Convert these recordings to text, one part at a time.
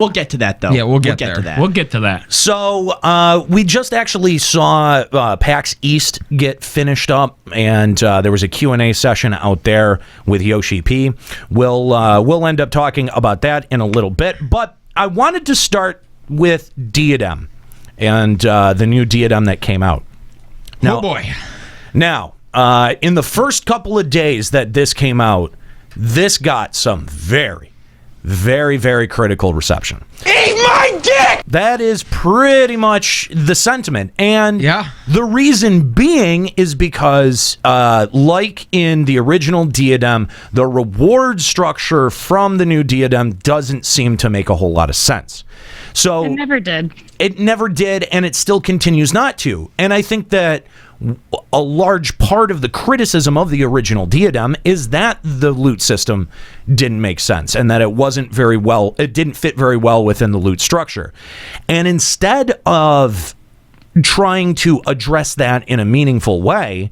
We'll get to that, though. Yeah, we'll get to that. We'll get to that. So we just actually saw PAX East get finished up, and there was a Q&A session out there with Yoshi P. We'll end up talking about that in a little bit, but I wanted to start with Diadem and the new Diadem that came out. Now, oh boy. Now, in the first couple of days that this came out, this got some very, very critical reception. Eat my dick! That is pretty much the sentiment. And the reason being is because, like in the original Diadem, the reward structure from the new Diadem doesn't seem to make a whole lot of sense. So It never did. It never did, and it still continues not to. And I think that a large part of the criticism of the original Diadem is that the loot system didn't make sense and that it didn't fit very well within the loot structure. And instead of trying to address that in a meaningful way,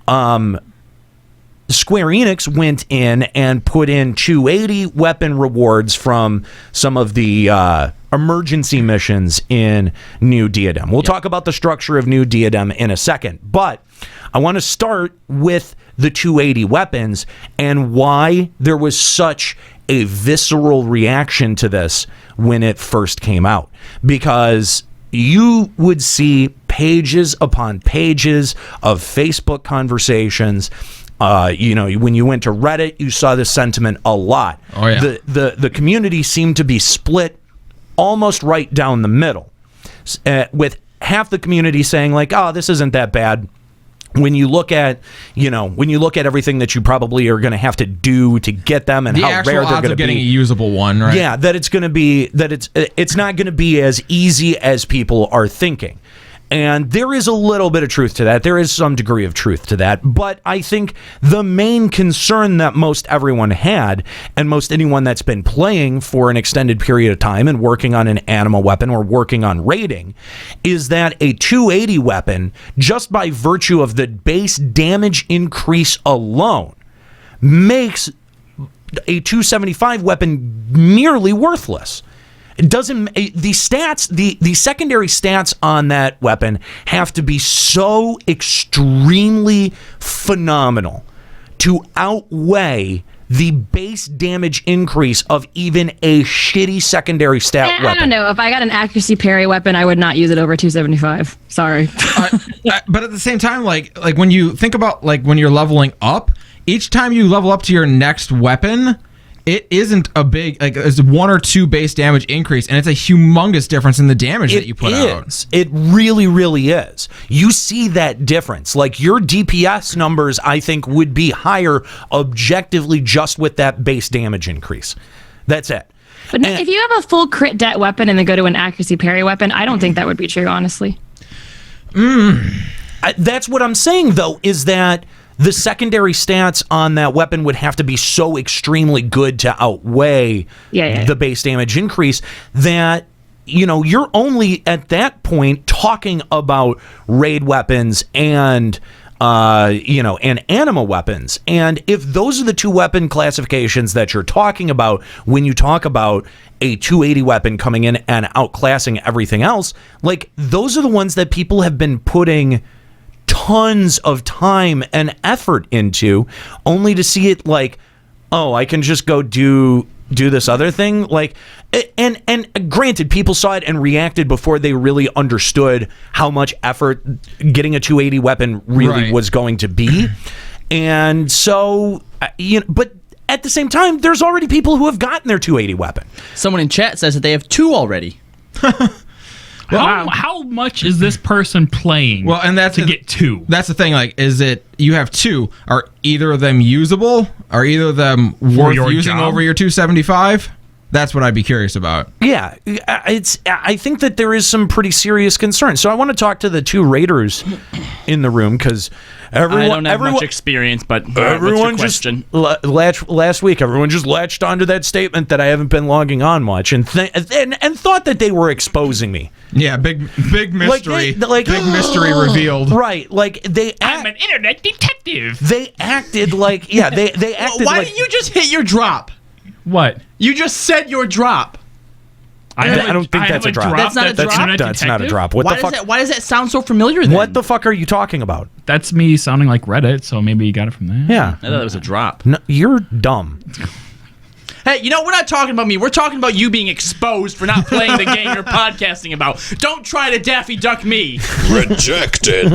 Square Enix went in and put in 280 weapon rewards from some of the emergency missions in New Diadem. We'll talk about the structure of New Diadem in a second, but I want to start with the 280 weapons and why there was such a visceral reaction to this when it first came out. Because you would see pages upon pages of Facebook conversations. When you went to Reddit, you saw this sentiment a lot. Oh, yeah. The community seemed to be split almost right down the middle, with half the community saying like, "Oh, this isn't that bad." When you look at, everything that you probably are going to have to do to get them and how rare they're going to be, getting a usable one, right? Yeah, that it's not going to be as easy as people are thinking. And there is a little bit of truth to that. There is some degree of truth to that. But I think the main concern that most everyone had, and most anyone that's been playing for an extended period of time and working on an animal weapon or working on raiding, is that a 280 weapon, just by virtue of the base damage increase alone, makes a 275 weapon nearly worthless. It doesn't. The stats, the secondary stats on that weapon have to be so extremely phenomenal to outweigh the base damage increase of even a shitty secondary stat weapon. I don't know. If I got an accuracy parry weapon, I would not use it over 275. Sorry. But at the same time, like when you think about like when you're leveling up, each time you level up to your next weapon, it isn't a big, it's 1 or 2 base damage increase, and it's a humongous difference in the damage that you put out. It really, really is. You see that difference. Like, your DPS numbers, I think, would be higher objectively just with that base damage increase. That's it. But if you have a full crit det weapon and then go to an accuracy parry weapon, I don't think that would be true, honestly. That's what I'm saying, though, is that the secondary stats on that weapon would have to be so extremely good to outweigh the base damage increase that, you're only at that point talking about raid weapons and, and animal weapons. And if those are the two weapon classifications that you're talking about when you talk about a 280 weapon coming in and outclassing everything else, like, those are the ones that people have been putting tons of time and effort into, only to see it like, oh, I can just go do this other thing. Like, and granted, people saw it and reacted before they really understood how much effort getting a 280 weapon really was going to be. And so, but at the same time, there's already people who have gotten their 280 weapon. Someone in chat says that they have 2 already. How much is this person playing? Well, and that's to get 2. That's the thing. Like, is it you have 2? Are either of them usable? Are either of them worth using over your 275? That's what I'd be curious about. Yeah, I think that there is some pretty serious concern. So I want to talk to the 2 raiders in the room, because I don't have much experience, but everyone what's your just last week. Everyone just latched onto that statement that I haven't been logging on much, and thought that they were exposing me. Yeah, big mystery, big mystery revealed. Right, like I'm an internet detective. They acted like they acted. Why didn't you just hit your drop? What? You just said your drop. I don't think that's a drop. That's not a drop? That's not a drop. What Why the fuck? Why does that sound so familiar then? What the fuck are you talking about? That's me sounding like Reddit, so maybe you got it from there. Yeah. I thought it was a drop. No, you're dumb. Hey, we're not talking about me. We're talking about you being exposed for not playing the game you're podcasting about. Don't try to Daffy Duck me. Rejected.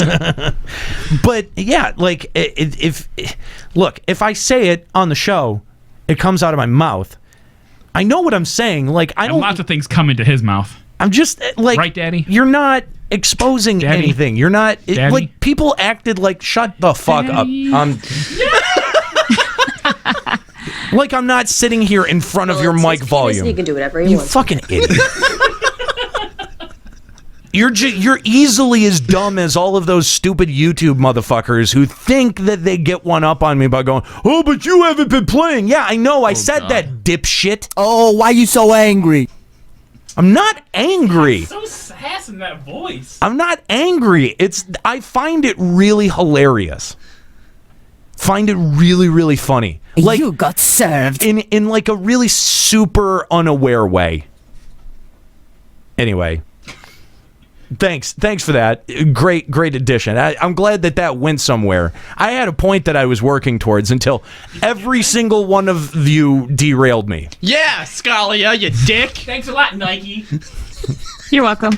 But yeah, like if I say it on the show, it comes out of my mouth. I know what I'm saying. Like I don't. Lots of things come into his mouth. I'm just like, right, Daddy? You're not exposing Daddy? anything. You're not Daddy? like people acted like shut the fuck Daddy? up. Like I'm not sitting here in front of your mic volume. He can do whatever he You wants. fucking idiot. You're easily as dumb as all of those stupid YouTube motherfuckers who think that they get one up on me by going, "Oh, but you haven't been playing." Yeah, I know. I said that, dipshit. Oh, why you so angry? I'm not angry. So sass in that voice. I'm not angry. I find it really hilarious. Find it really, really funny. Like you got served in like a really super unaware way. Anyway. Thanks for that. Great addition. I'm glad that went somewhere. I had a point that I was working towards until every single one of you derailed me. Yeah, Scalia, you dick. Thanks a lot, Nike. You're welcome.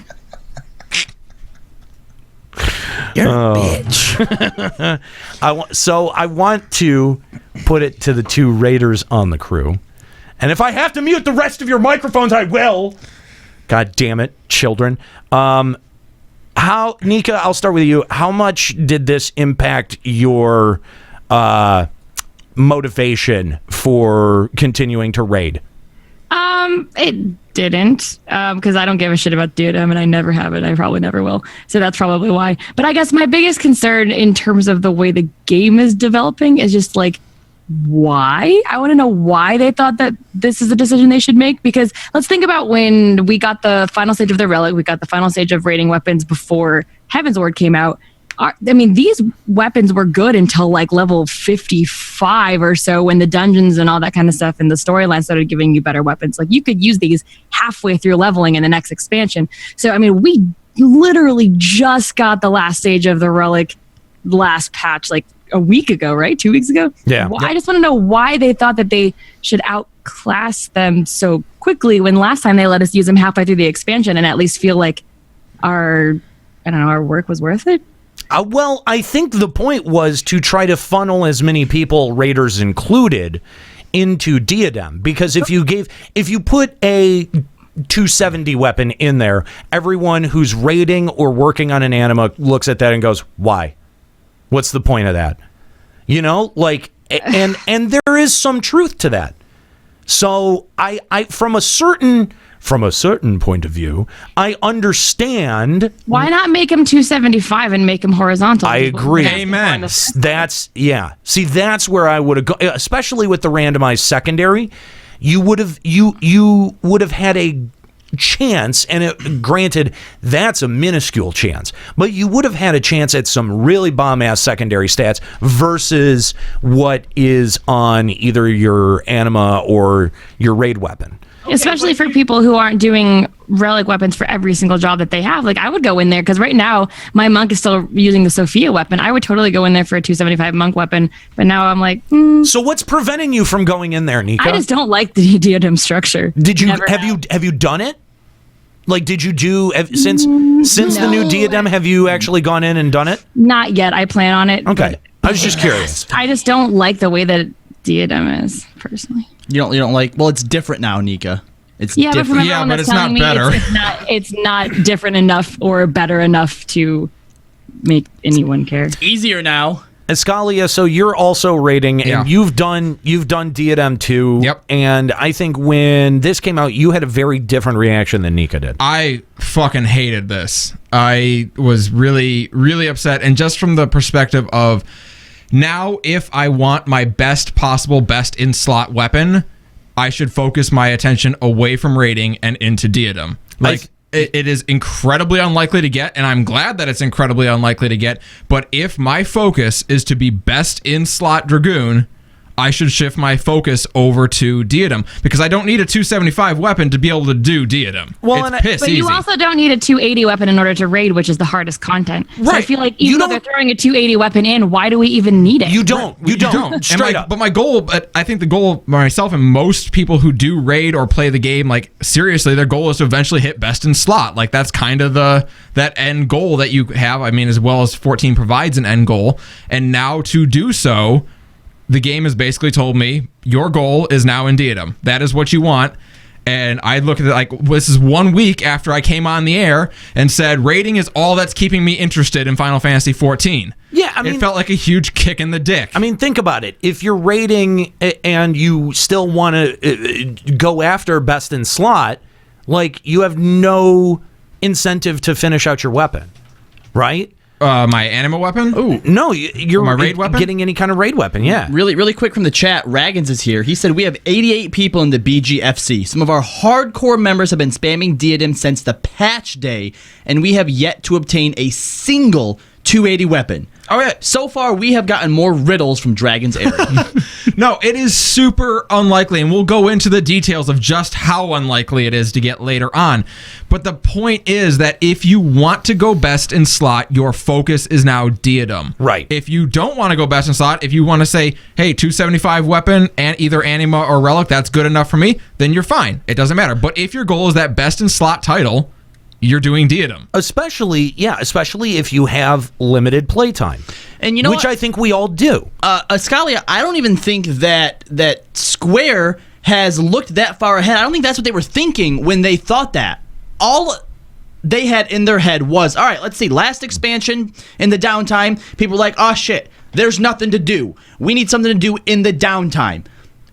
You're a bitch. I want to put it to the two Raiders on the crew. And if I have to mute the rest of your microphones, I will. God damn it, children. Nika, I'll start with you. How much did this impact your motivation for continuing to raid? It didn't, because I don't give a shit about Diadem, and I never have it. I probably never will. So that's probably why. But I guess my biggest concern in terms of the way the game is developing is just like, why? I want to know why they thought that this is a decision they should make, because let's think about when we got the final stage of the Relic, we got the final stage of raiding weapons before Heaven's Ward came out. These weapons were good until like level 55 or so, when the dungeons and all that kind of stuff and the storyline started giving you better weapons. Like you could use these halfway through leveling in the next expansion. So, we literally just got the last stage of the Relic last patch, like a week ago, right? 2 weeks ago? Yeah. I just want to know why they thought that they should outclass them so quickly when last time they let us use them halfway through the expansion and at least feel like our work was worth it. Well, I think the point was to try to funnel as many people, Raiders included, into Diadem. Because if you put a 270 weapon in there, everyone who's raiding or working on an anima looks at that and goes, why? What's the point of that? And there is some truth to that. So I from a certain point of view, I understand. Why not make them 275 and make them horizontal? I agree. Amen. That's See, that's where I would have gone, especially with the randomized secondary. You would have had a chance, and granted, that's a minuscule chance, but you would have had a chance at some really bomb-ass secondary stats versus what is on either your anima or your raid weapon. Especially for people who aren't doing relic weapons for every single job that they have. Like, I would go in there, because right now, my monk is still using the Sophia weapon. I would totally go in there for a 275 monk weapon, but now I'm like, So what's preventing you from going in there, Nika? I just don't like the Diadem structure. Have you done it? Like, did you do since the new Diadem? Have you actually gone in and done it? Not yet. I plan on it. Okay, I was just curious. I just don't like the way that Diadem is, personally. You don't like? Well, it's different now, Nika. It's different. But from everyone that's it's not telling me better. It's not different enough or better enough to make anyone care. Easier now. Escalia, so you're also raiding, and Yeah. you've done Diadem too. Yep. And I think when this came out, you had a very different reaction than Nika did. I fucking hated this. I was really, really upset. And just from the perspective of now, if I want my best possible, best in slot weapon, I should focus my attention away from raiding and into Diadem. It is incredibly unlikely to get, and I'm glad that it's incredibly unlikely to get. But if my focus is to be best in slot Dragoon, I should shift my focus over to Diadem because I don't need a 275 weapon to be able to do Diadem. Well, it's piss But easy. you also don't need a 280 weapon in order to raid, which is the hardest content. So I Right. feel like You even though they're don't- throwing a 280 weapon in, why do we even need it? You don't. You don't. And Straight up. But my goal, but I think the goal myself and most people who do raid or play the game, like seriously, their goal is to eventually hit best in slot. Like that's kind of that end goal that you have. I mean, as well as 14 provides an end goal, and now to do so, the game has basically told me your goal is now in Diadem. That is what you want. And I look at it like this is 1 week after I came on the air and said raiding is all that's keeping me interested in Final Fantasy 14. Yeah, I mean, it felt like a huge kick in the dick. I mean, think about it. If you're raiding and you still want to go after best in slot, like you have no incentive to finish out your weapon, right? My anima weapon? Ooh. No, you're My raid weapon? getting any kind of raid weapon. Yeah. Really quick from the chat, Raggins is here. He said, we have 88 people in the BGFC. Some of our hardcore members have been spamming Diadem since the patch day, and we have yet to obtain a single 280 weapon. Oh, yeah. So far, we have gotten more riddles from Dragon's Area. No, it is super unlikely, and we'll go into the details of just how unlikely it is to get later on. But the point is that if you want to go best in slot, your focus is now Diadem. Right. If you don't want to go best in slot, if you want to say, hey, 275 weapon and either anima or relic, that's good enough for me, then you're fine. It doesn't matter. But if your goal is that best in slot title, you're doing Diadem. Especially if you have limited playtime. And you know which what? I think we all do. Scalia, I don't even think that Square has looked that far ahead. I don't think that's what they were thinking when they thought that. All they had in their head was, all right, let's see, last expansion in the downtime, people were like, oh shit, there's nothing to do. We need something to do in the downtime.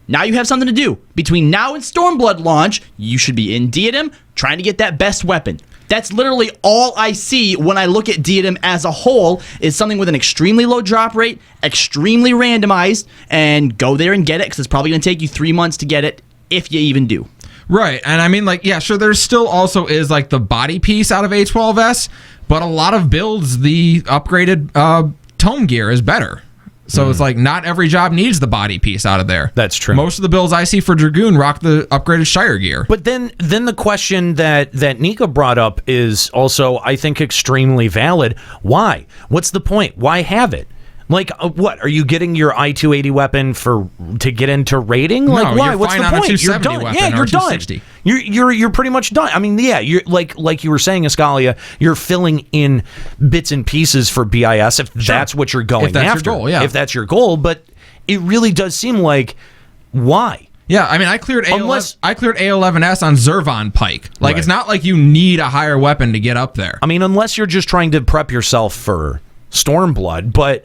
Now you have something to do. Between now and Stormblood launch, you should be in Diadem trying to get that best weapon. That's literally all I see when I look at Diadem as a whole, is something with an extremely low drop rate, extremely randomized, and go there and get it, because it's probably going to take you 3 months to get it, if you even do. Right. And I mean, like, yeah, sure, there still also is, like, the body piece out of A12S, but a lot of builds, the upgraded tome gear is better. So it's like not every job needs the body piece out of there. That's true. Most of the builds I see for Dragoon rock the upgraded Shire gear. But then the question that Nika brought up is also, I think, extremely valid. Why? What's the point? Why have it? Like, what? Are you getting your I-280 weapon to get into raiding? Like, No, why? you're What's fine the on a point? You're 270 done. weapon Yeah, or you're done. 260. You're pretty much done. I mean, yeah, you're like you were saying, Escalia, you're filling in bits and pieces for BIS if that's what you're going If that's your after. goal, yeah. If that's your goal, but it really does seem like, why? Yeah, I mean, I cleared Unless- A11S on Zervon Pike. Like, Right. it's not like you need a higher weapon to get up there. I mean, unless you're just trying to prep yourself for Stormblood, but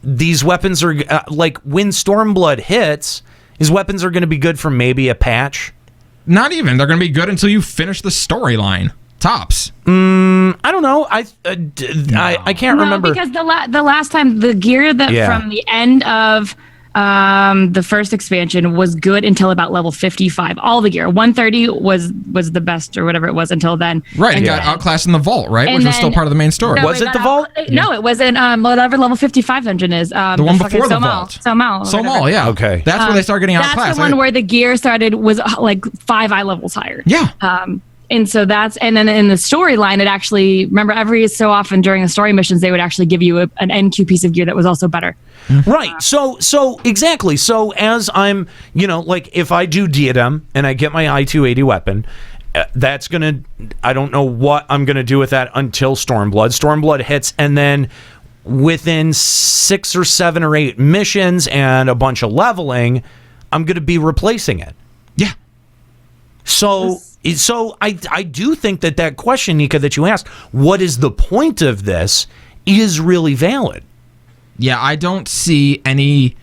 these weapons are like when Stormblood hits, his weapons are going to be good for maybe a patch. Not even. They're going to be good until you finish the storyline. Tops. I don't know. I can't remember. Because the last time the gear that from the end of the first expansion was good until about level 55. All the gear 130 was the best or whatever it was until then. Right. And It got then- outclassed in the vault, right? and Which was still then- part of the main story. No, Was it got the vault? No, it wasn't. Whatever level 55 dungeon is. The one fucking before the Somal. vault. Somal. Somal, yeah. Okay. That's where they start getting outclassed. That's the one where the gear started was like 5 eye levels higher. Yeah. And so and then in the storyline, it actually, remember every so often during the story missions, they would actually give you an NQ piece of gear that was also better. Right. So exactly. So as I'm, like if I do Diadem and I get my I-280 weapon, that's going to, I don't know what I'm going to do with that until Stormblood. Stormblood hits, and then within 6 or 7 or 8 missions and a bunch of leveling, I'm going to be replacing it. Yeah. So I do think that question, Nika, that you asked, what is the point of this, is really valid. Yeah, I don't see any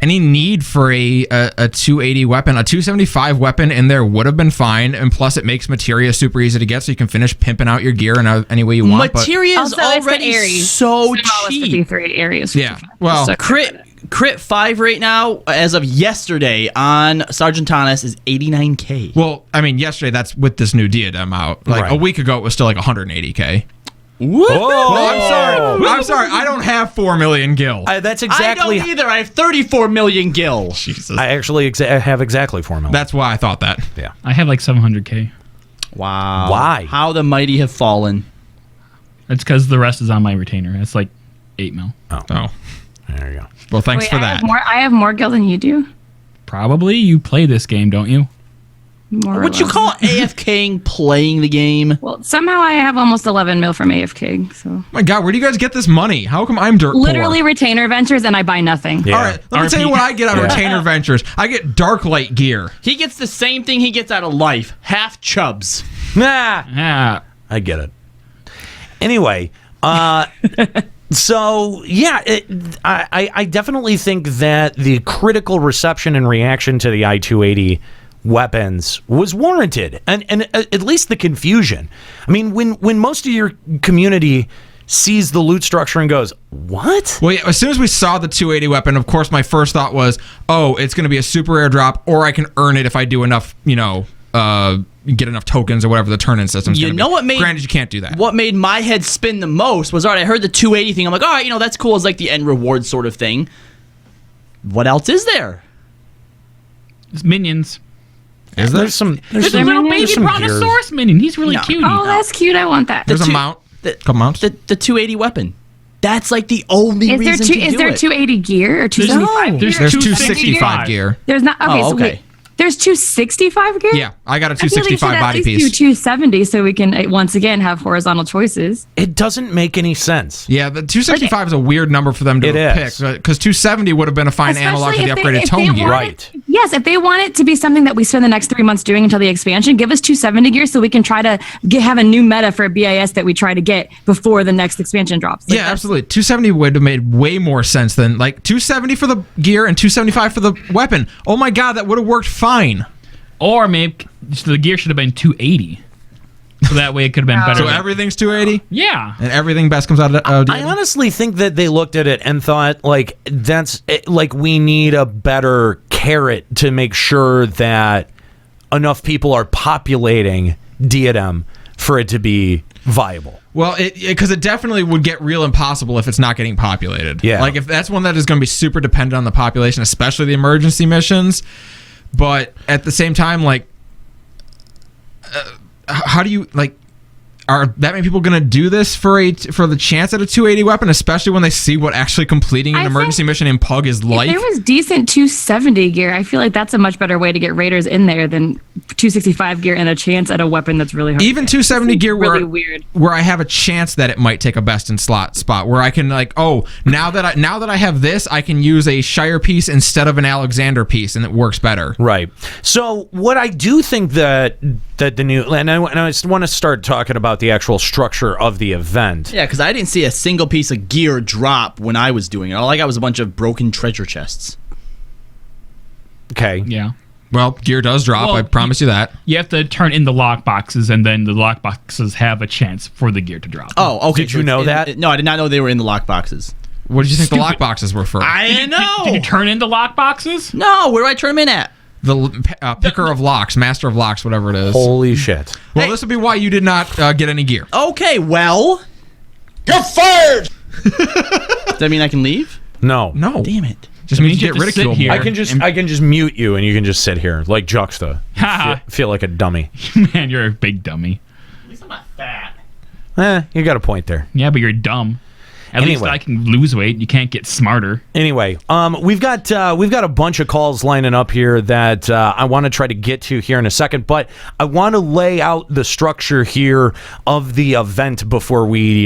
need for a 280 weapon. A 275 weapon in there would have been fine, and plus it makes materia super easy to get, so you can finish pimping out your gear in any way you want. Materia is Also, it's the already Ares. so Somal is cheap. 53 areas. Yeah, well, Crit 5 right now, as of yesterday on Sargentanis, is 89K. Well, I mean, yesterday that's with this new Diadem out. Like Right. a week ago, it was still like 180K. Oh, I'm sorry. I don't have 4 million gil. That's exactly. I don't either. I have 34 million gil. Jesus. I actually have exactly 4 million. That's why I thought that. yeah. I have like 700K. Wow. Why? How the mighty have fallen. That's because the rest is on my retainer. It's like 8 mil. Oh. There you go. Well, thanks Wait, for that. I have more gil than you do. Probably. You play this game, don't you? More or Would you less. call AFKing playing the game? Well, somehow I have almost 11 mil from AFK. So Oh my God, where do you guys get this money? How come I'm dirt literally poor? retainer ventures, and I buy nothing. Yeah. All right, let me tell you what I get out of Retainer Ventures. I get Dark Light gear. He gets the same thing he gets out of life. Half chubs. Nah. Yeah. I get it. Anyway, so yeah, I definitely think that the critical reception and reaction to the I-280 weapons was warranted, and at least the confusion. I mean, when most of your community sees the loot structure and goes, "What?" Well, yeah, as soon as we saw the 280 weapon, of course, my first thought was, "Oh, it's going to be a super airdrop, or I can earn it if I do enough, get enough tokens or whatever the turn-in system's You going to know be." what made- Granted, you can't do that. What made my head spin the most was, all right, I heard the 280 thing. I'm like, all right, that's cool. It's like the end reward sort of thing. What else is there? It's minions. Is there? There's some There's a little baby some brontosaurus minion. He's really No. cute. Oh, that's cute. I want that. There's a two- mount. the- Couple mounts. The 280 weapon. That's like the only Is there reason two? to Is do there it. 280 gear or 275? There's There's 265 265 gear. There's not. Okay, Oh, so okay. wait. There's 265 gear. Yeah, I got a I feel like you should 265 at body least piece. do 270 so we can once again have horizontal choices. It doesn't make any sense. Yeah, the 265 is a weird number for them to It have is. picked because 270 would have been a fine analog to the upgraded tone gear. Right. Yes, if they want it to be something that we spend the next 3 months doing until the expansion, give us 270 gear so we can try to have a new meta for a BIS that we try to get before the next expansion drops. Like, Yeah, absolutely. 270 would have made way more sense than like 270 for the gear and 275 for the weapon. Oh my God, that would have worked fine. Or maybe the gear should have been 280. So that way it could have been better. So everything's 280 Yeah. and everything best comes out of I honestly think that they looked at it and thought, like, we need a better carrot to make sure that enough people are populating Diadem for it to be viable. Well, because it definitely would get real impossible if it's not getting populated. Yeah. Like if that's one that is going to be super dependent on the population, especially the emergency missions. But at the same time, like, how do you like? Are that many people going to do this for the chance at a 280 weapon, especially when they see what actually completing an I emergency think mission in Pug is like? If there was decent 270 gear, I feel like that's a much better way to get raiders in there than 265 gear and a chance at a weapon that's really hard. Even to get. 270 gear really where weird. where I have a chance that it might take a best in slot spot where I can like, oh, now that I have this, I can use a Shire piece instead of an Alexander piece and it works better. Right. So what I do think that the new, and I just want to start talking about the actual structure of the event. Yeah, because I didn't see a single piece of gear drop when I was doing it. All I got was a bunch of broken treasure chests. Okay. Yeah. Well, gear does drop, Well, I promise you that. You have to turn in the lock boxes, and then the lock boxes have a chance for the gear to drop. Oh, okay. Did you know that? No, I did not know they were in the lock boxes. What did you think the Stupid. lock boxes were for? I didn't know. Did you turn in the lock boxes? No, where do I turn them in at? The picker of locks, master of locks, whatever it is. Holy shit. Well, Hey. this would be why you did not get any gear. Okay, well. You're fired! Does that mean I can leave? No. No, Damn it. just It means means you you get have to sit ridiculed here. more. I can just mute you and you can just sit here like Juxta. feel like a dummy. Man, you're a big dummy. At least I'm not fat. You got a point there. Yeah, but you're dumb. At least Anyway. I can lose weight. You can't get smarter. Anyway, we've got a bunch of calls lining up here that I want to try to get to here in a second, but I want to lay out the structure here of the event before we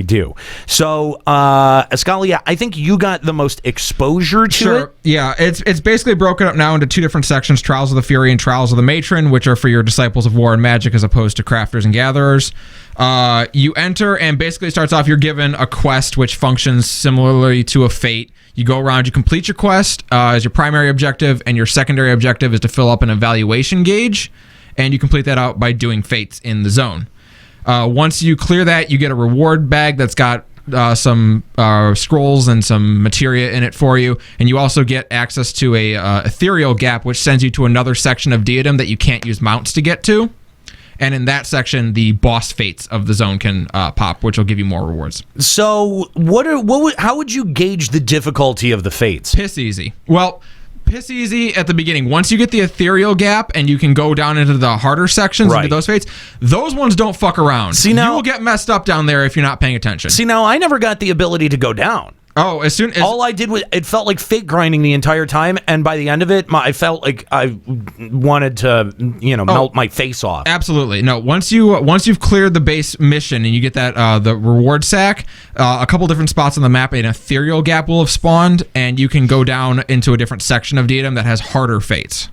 do. So, Escalia, I think you got the most exposure to it. Yeah, it's basically broken up now into two different sections: Trials of the Fury and Trials of the Matron, which are for your disciples of war and magic as opposed to crafters and gatherers. You enter, and basically it starts off, you're given a quest which functions similarly to a fate. You go around, you complete your quest as your primary objective, and your secondary objective is to fill up an evaluation gauge, and you complete that out by doing fates in the zone. Once you clear that, you get a reward bag that's got some scrolls and some materia in it for you, and you also get access to a ethereal gap, which sends you to another section of Diadem that you can't use mounts to get to. And in that section, the boss fates of the zone can pop, which will give you more rewards. So, how would you gauge the difficulty of the fates? Piss easy. Well, piss easy at the beginning. Once you get the ethereal gap and you can go down into the harder sections and get those fates, those ones don't fuck around. See, now, you will get messed up down there if you're not paying attention. See, now I never got the ability to go down. Oh, as soon as all I did was it felt like fate grinding the entire time, and by the end of it, I felt like I wanted to, melt my face off. Absolutely, no. Once you've cleared the base mission and you get that the reward sack, a couple different spots on the map, an ethereal gap will have spawned, and you can go down into a different section of Diadem that has harder fates.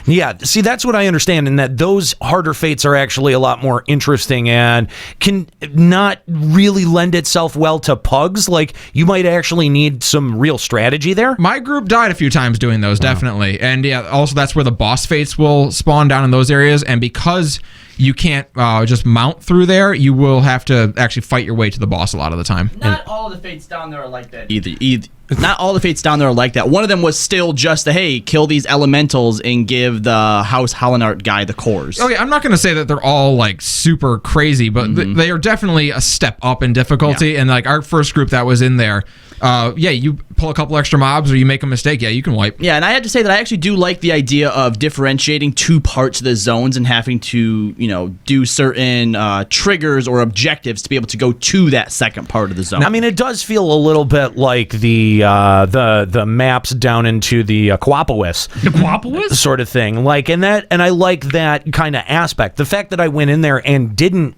Yeah, see, that's what I understand, and that those harder fates are actually a lot more interesting and can not really lend itself well to pugs. Like, you might actually need some real strategy there. My group died a few times doing those, definitely. And yeah, also that's where the boss fates will spawn down in those areas, and because you can't just mount through there, you will have to actually fight your way to the boss a lot of the time. Not all the fates down there are like that either. Not all the fates down there are like that. One of them was still just hey, kill these elementals and give the House Hollenart guy the cores. Okay, I'm not going to say that they're all like super crazy, but they are definitely a step up in difficulty. Yeah. And like our first group that was in there, you pull a couple extra mobs or you make a mistake, you can wipe. Yeah, and I had to say that I actually do like the idea of differentiating two parts of the zones and having to, do certain triggers or objectives to be able to go to that second part of the zone. I mean, it does feel a little bit like the maps down into the Aquapolis. The Aquapolis? Sort of thing. And I like that kind of aspect. The fact that I went in there and didn't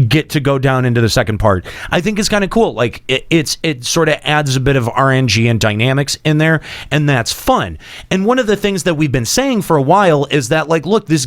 get to go down into the second part, I think is kind of cool. Like, it sort of adds a bit of RNG and dynamics in there, and that's fun. And one of the things that we've been saying for a while is that, like, look, this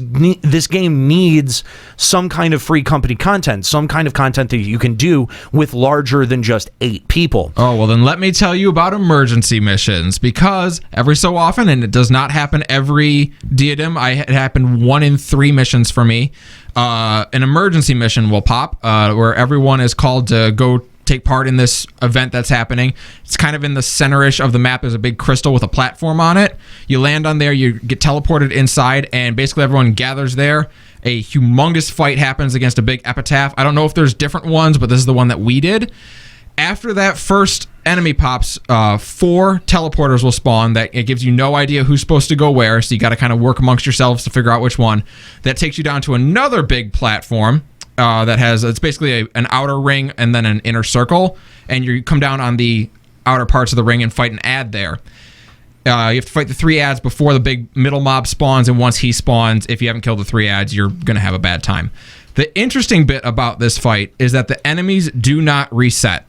game needs some kind of free company content, some kind of content that you can do with larger than just 8 people. Oh, well, then let me tell you about emergency missions, because every so often, and it does not happen every Diadem, it happened 1 in 3 missions for me, an emergency mission will pop where everyone is called to go take part in this event that's happening. It's kind of in the center-ish of the map. There's a big crystal with a platform on it. You land on there, you get teleported inside, and basically everyone gathers there. A humongous fight happens against a big epitaph. I don't know if there's different ones, but this is the one that we did. After that first enemy pops, 4 teleporters will spawn. That it gives you no idea who's supposed to go where, so you got to kind of work amongst yourselves to figure out which one. That takes you down to another big platform that has, it's basically an outer ring and then an inner circle, and you come down on the outer parts of the ring and fight an ad there. You have to fight the 3 ads before the big middle mob spawns, and once he spawns, if you haven't killed the 3 ads, you're going to have a bad time. The interesting bit about this fight is that the enemies do not reset.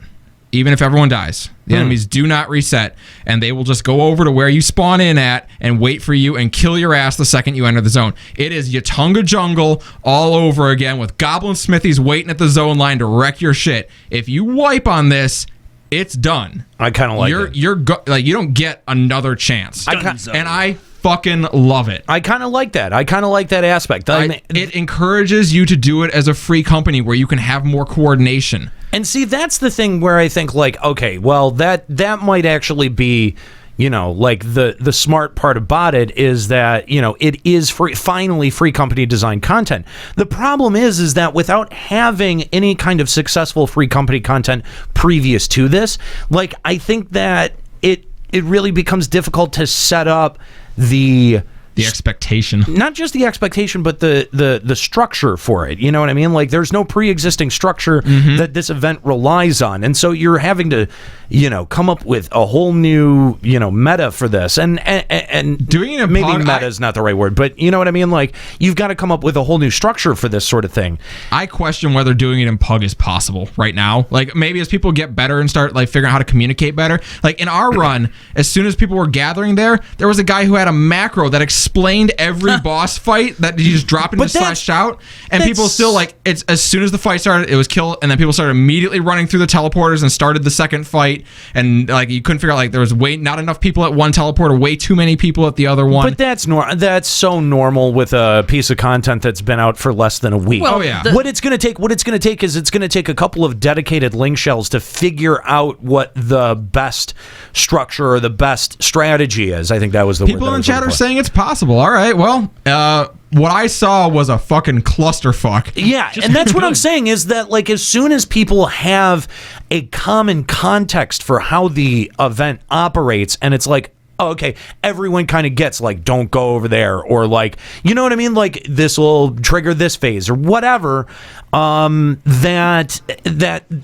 Even if everyone dies, the enemies do not reset, and they will just go over to where you spawn in at and wait for you and kill your ass the second you enter the zone. It is Yatunga Jungle all over again with goblin smithies waiting at the zone line to wreck your shit. If you wipe on this, it's done. I kind of like it. You don't get another chance. I fucking love it. I kind of like that. I kind of like that aspect. It encourages you to do it as a free company where you can have more coordination. And see, that's the thing where I think, like, okay, well, that might actually be, like the smart part about it is that, it is finally free company design content. The problem is that without having any kind of successful free company content previous to this, like, I think that it really becomes difficult to set up the expectation. Not just the expectation, but the structure for it. You know what I mean? Like, there's no pre-existing structure that this event relies on. And so you're having to, come up with a whole new, meta for this. And doing it in maybe meta is not the right word, but you know what I mean? Like, you've got to come up with a whole new structure for this sort of thing. I question whether doing it in Pug is possible right now. Like, maybe as people get better and start, like, figuring out how to communicate better. Like, in our run, as soon as people were gathering there was a guy who had a macro that explained every boss fight that you just drop into /shout, and people still, like, it's as soon as the fight started, it was kill, and then people started immediately running through the teleporters and started the second fight, and like you couldn't figure out, like, there was not enough people at one teleporter, way too many people at the other one. But that's so normal with a piece of content that's been out for less than a week. Well, yeah. What it's going to take is it's going to take a couple of dedicated link shells to figure out what the best structure or the best strategy is. I think that was the word. People in chat are saying it's possible. possible. All right. Well, what I saw was a fucking clusterfuck. Yeah, and that's what I'm saying is that, like, as soon as people have a common context for how the event operates, and it's like, oh, okay, everyone kind of gets, like, don't go over there, or, like, you know what I mean? Like, this will trigger this phase, or whatever, that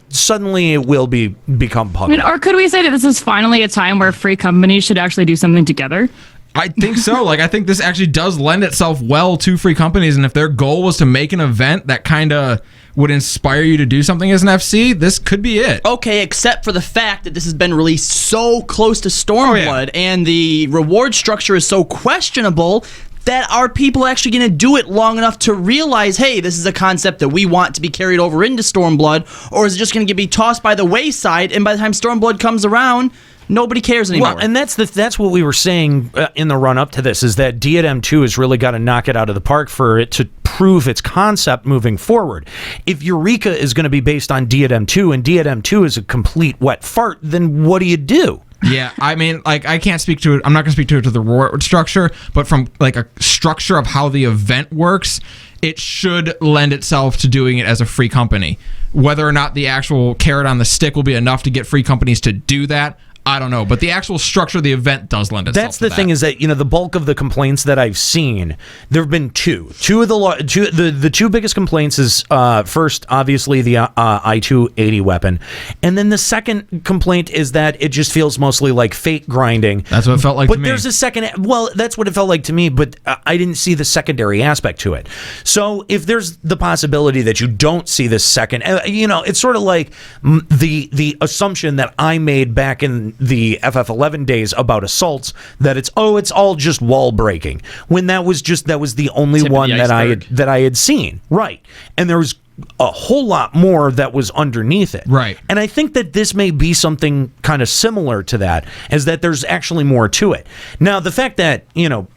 suddenly it will become public. Or could we say that this is finally a time where free companies should actually do something together? I think so. Like, I think this actually does lend itself well to free companies, and if their goal was to make an event that kind of would inspire you to do something as an FC, this could be it. Okay, except for the fact that this has been released so close to Stormblood, and the reward structure is so questionable, that are people actually going to do it long enough to realize, hey, this is a concept that we want to be carried over into Stormblood, or is it just going to be tossed by the wayside, and by the time Stormblood comes around, nobody cares anymore? Well, and that's what we were saying in the run up to this, is that Diadem 2 has really got to knock it out of the park for it to prove its concept moving forward. If Eureka is going to be based on Diadem 2 and Diadem 2 is a complete wet fart, then what do you do? Yeah, I mean, like, I can't speak to it. I'm not going to speak to it to the reward structure, but from like a structure of how the event works, it should lend itself to doing it as a free company. Whether or not the actual carrot on the stick will be enough to get free companies to do that, I don't know, but the actual structure of the event does lend itself That's the thing, is that, you know, the bulk of the complaints that I've seen, there have been two. The two biggest complaints is, first, obviously, the I-280 weapon. And then the second complaint is that it just feels mostly like fate grinding. That's what it felt like to me. But there's a second, well, that's what it felt like to me, but I didn't see the secondary aspect to it. So if there's the possibility that you don't see this second, you know, it's sort of like the assumption that I made back in the FF11 days about assaults, that it's all just wall breaking, when that was the only one that I had seen, right? And there was a whole lot more that was underneath it, right? And I think that this may be something kind of similar to that, is that there's actually more to it. Now, the fact that, you know,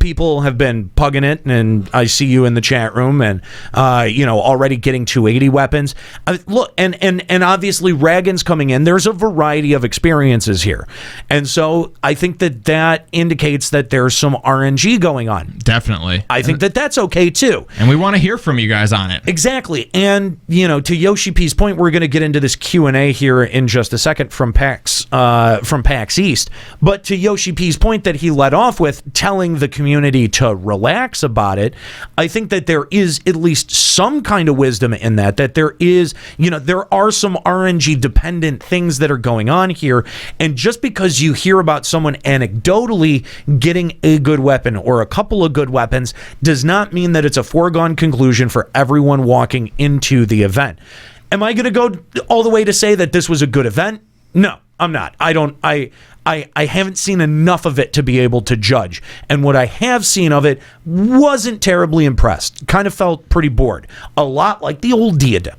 people have been pugging it, and I see you in the chat room, and you know, already getting 280 weapons. Look, and obviously Ragan's coming in. There's a variety of experiences here, and so I think that indicates that there's some RNG going on. Definitely, I think that's okay too, and we want to hear from you guys on it. Exactly, and you know, to Yoshi P's point, we're going to get into this Q&A here in just a second from PAX East. But to Yoshi P's point that he led off with, telling the community to relax about it, I think that there is at least some kind of wisdom in that there is, you know, there are some RNG dependent things that are going on here, and just because you hear about someone anecdotally getting a good weapon or a couple of good weapons does not mean that it's a foregone conclusion for everyone walking into the event. Am I going to go all the way to say that this was a good event? No, I'm not. I haven't seen enough of it to be able to judge. And what I have seen of it wasn't terribly impressed. Kind of felt pretty bored. A lot like the old Diadem.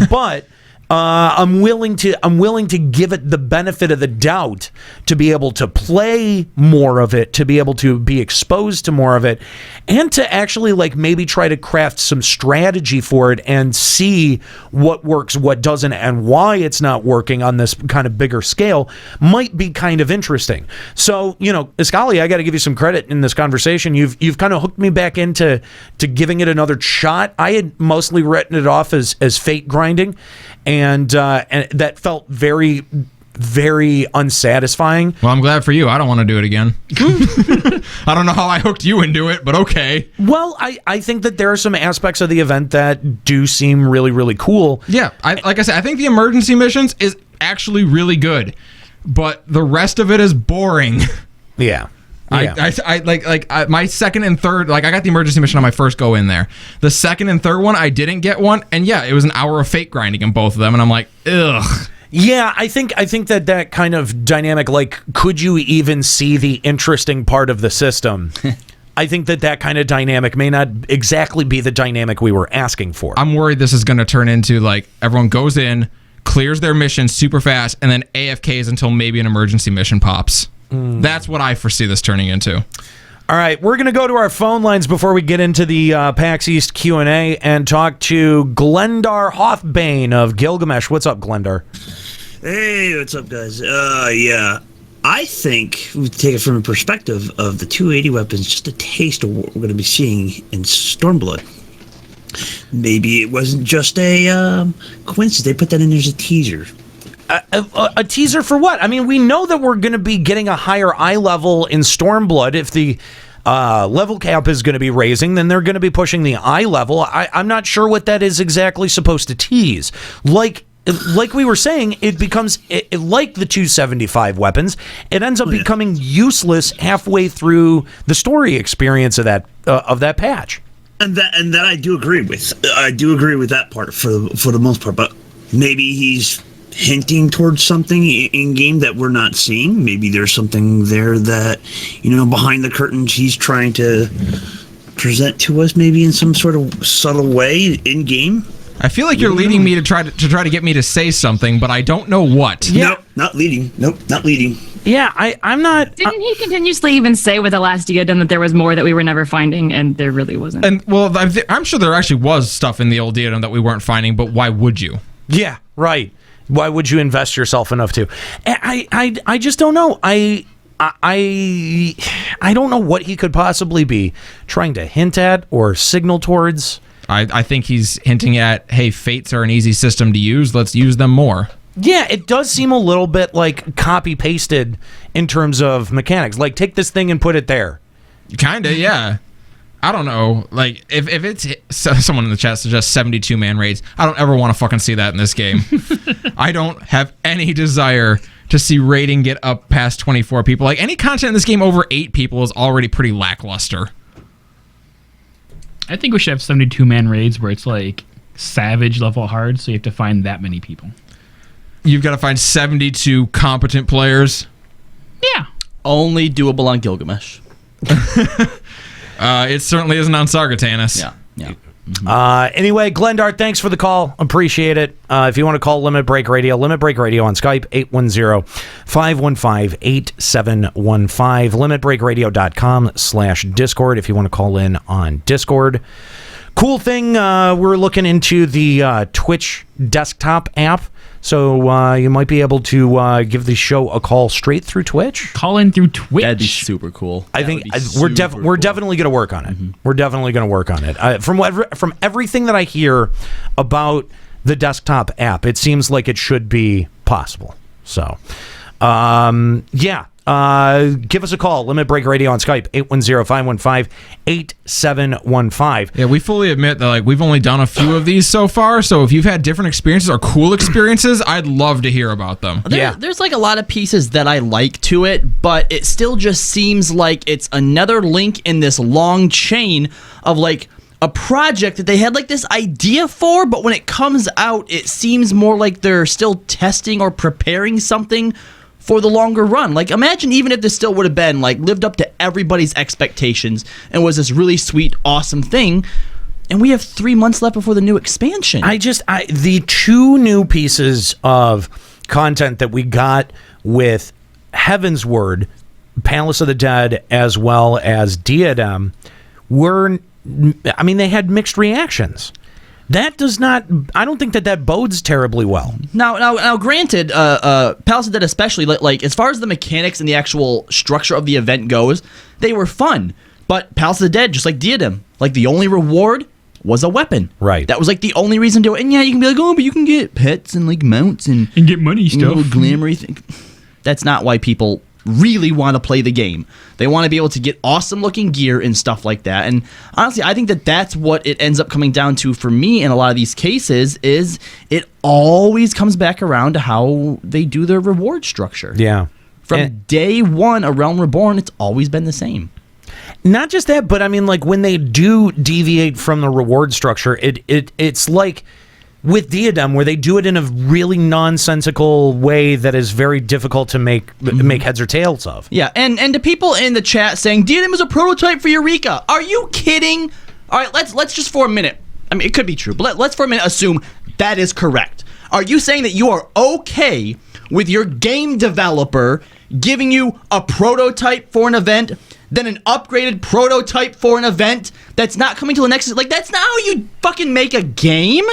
But I'm willing to give it the benefit of the doubt to be able to play more of it, to be able to be exposed to more of it, and to actually like maybe try to craft some strategy for it and see what works, what doesn't, and why it's not working on this kind of bigger scale might be kind of interesting. So, you know, Iskali, I got to give you some credit in this conversation. You've kind of hooked me back into giving it another shot. I had mostly written it off as fate grinding, and that felt very, very unsatisfying. Well, I'm glad for you. I don't want to do it again. I don't know how I hooked you into it, but okay. Well, I think that there are some aspects of the event that do seem really, really cool. Yeah, like I said, I think the emergency missions is actually really good, but the rest of it is boring. Yeah. I my second and third, like I got the emergency mission on my first go in there. The second and third one, I didn't get one, and yeah, it was an hour of fate grinding in both of them, and I'm like, ugh. Yeah, I think that kind of dynamic, like, could you even see the interesting part of the system? I think that kind of dynamic may not exactly be the dynamic we were asking for. I'm worried this is going to turn into, like, everyone goes in, clears their mission super fast, and then AFKs until maybe an emergency mission pops. That's what I foresee this turning into. All right, we're going to go to our phone lines before we get into the PAX East Q&A and talk to Glendar Hothbane of Gilgamesh. What's up, Glendar? Hey, what's up, guys? Yeah. I think we take it from a perspective of the 280 weapons, just a taste of what we're going to be seeing in Stormblood. Maybe it wasn't just a coincidence. They put that in as a teaser. A teaser for what? I mean, we know that we're going to be getting a higher eye level in Stormblood. If the level cap is going to be raising, then they're going to be pushing the eye level. I'm not sure what that is exactly supposed to tease. Like we were saying, it becomes like the 275 weapons. It ends up becoming useless halfway through the story experience of that patch. And that I do agree with. I do agree with that part for the most part. But maybe he's hinting towards something in game that we're not seeing. Maybe there's something there that, behind the curtains he's trying to present to us, maybe in some sort of subtle way in game. I feel like you're leading me to try to get me to say something, but I don't know what. Yeah. Nope, not leading. Yeah, I'm not. Didn't he continuously even say with the last Diadem that there was more that we were never finding, and there really wasn't? And well, I'm sure there actually was stuff in the old Diadem that we weren't finding, but why would you? Yeah, right. Why would you invest yourself enough to? I just don't know. I don't know what he could possibly be trying to hint at or signal towards. I think he's hinting at, hey, fates are an easy system to use. Let's use them more. Yeah, it does seem a little bit like copy-pasted in terms of mechanics. Like, take this thing and put it there. Kinda, yeah. I don't know. Like, if it's... Someone in the chat suggests 72-man raids. I don't ever want to fucking see that in this game. I don't have any desire to see raiding get up past 24 people. Like, any content in this game over 8 people is already pretty lackluster. I think we should have 72-man raids where it's like Savage level hard, so you have to find that many people. You've got to find 72 competent players. Yeah. Only doable on Gilgamesh. It certainly isn't on Sargatanas. Yeah. Anyway, Glendart, thanks for the call. Appreciate it. If you want to call Limit Break Radio on Skype, 810-515-8715. LimitBreakRadio.com/Discord if you want to call in on Discord. Cool thing, we're looking into the Twitch desktop app. So you might be able to give the show a call straight through Twitch. Call in through Twitch. That'd be super cool. I think we're definitely going to work on it. Mm-hmm. We're definitely going to work on it. From everything that I hear about the desktop app, it seems like it should be possible. So, yeah. Give us a call. Limit Break Radio on Skype, 810-515-8715. Yeah, we fully admit that we've only done a few of these so far, so if you've had different experiences or cool experiences, I'd love to hear about them. There's a lot of pieces that I like to it, but it still just seems like it's another link in this long chain of a project that they had this idea for, but when it comes out, it seems more like they're still testing or preparing something for the longer run. Imagine even if this still would have been lived up to everybody's expectations and was this really sweet, awesome thing, and we have 3 months left before the new expansion. The 2 new pieces of content that we got with Heaven's Word, Palace of the Dead, as well as Diadem, they had mixed reactions. That does not. I don't think that bodes terribly well. Now, granted, Palace of the Dead especially, as far as the mechanics and the actual structure of the event goes, they were fun. But Palace of the Dead, just like Diadem, the only reward was a weapon. Right. That was the only reason to do it. And yeah, you can be but you can get pets and mounts and get money stuff, little glamoury thing. That's not why people really want to play the game. They want to be able to get awesome looking gear and stuff like that. And honestly, I think that's what it ends up coming down to for me in a lot of these cases. Is it always comes back around to how they do their reward structure. Yeah. From day one, A Realm Reborn, it's always been the same. Not just that, but when they do deviate from the reward structure, it's like with Diadem, where they do it in a really nonsensical way that is very difficult to make heads or tails of. Yeah, and to people in the chat saying Diadem is a prototype for Eureka, are you kidding? All right, let's just for a minute. It could be true, but let's for a minute assume that is correct. Are you saying that you are okay with your game developer giving you a prototype for an event, then an upgraded prototype for an event that's not coming to the next? That's not how you fucking make a game.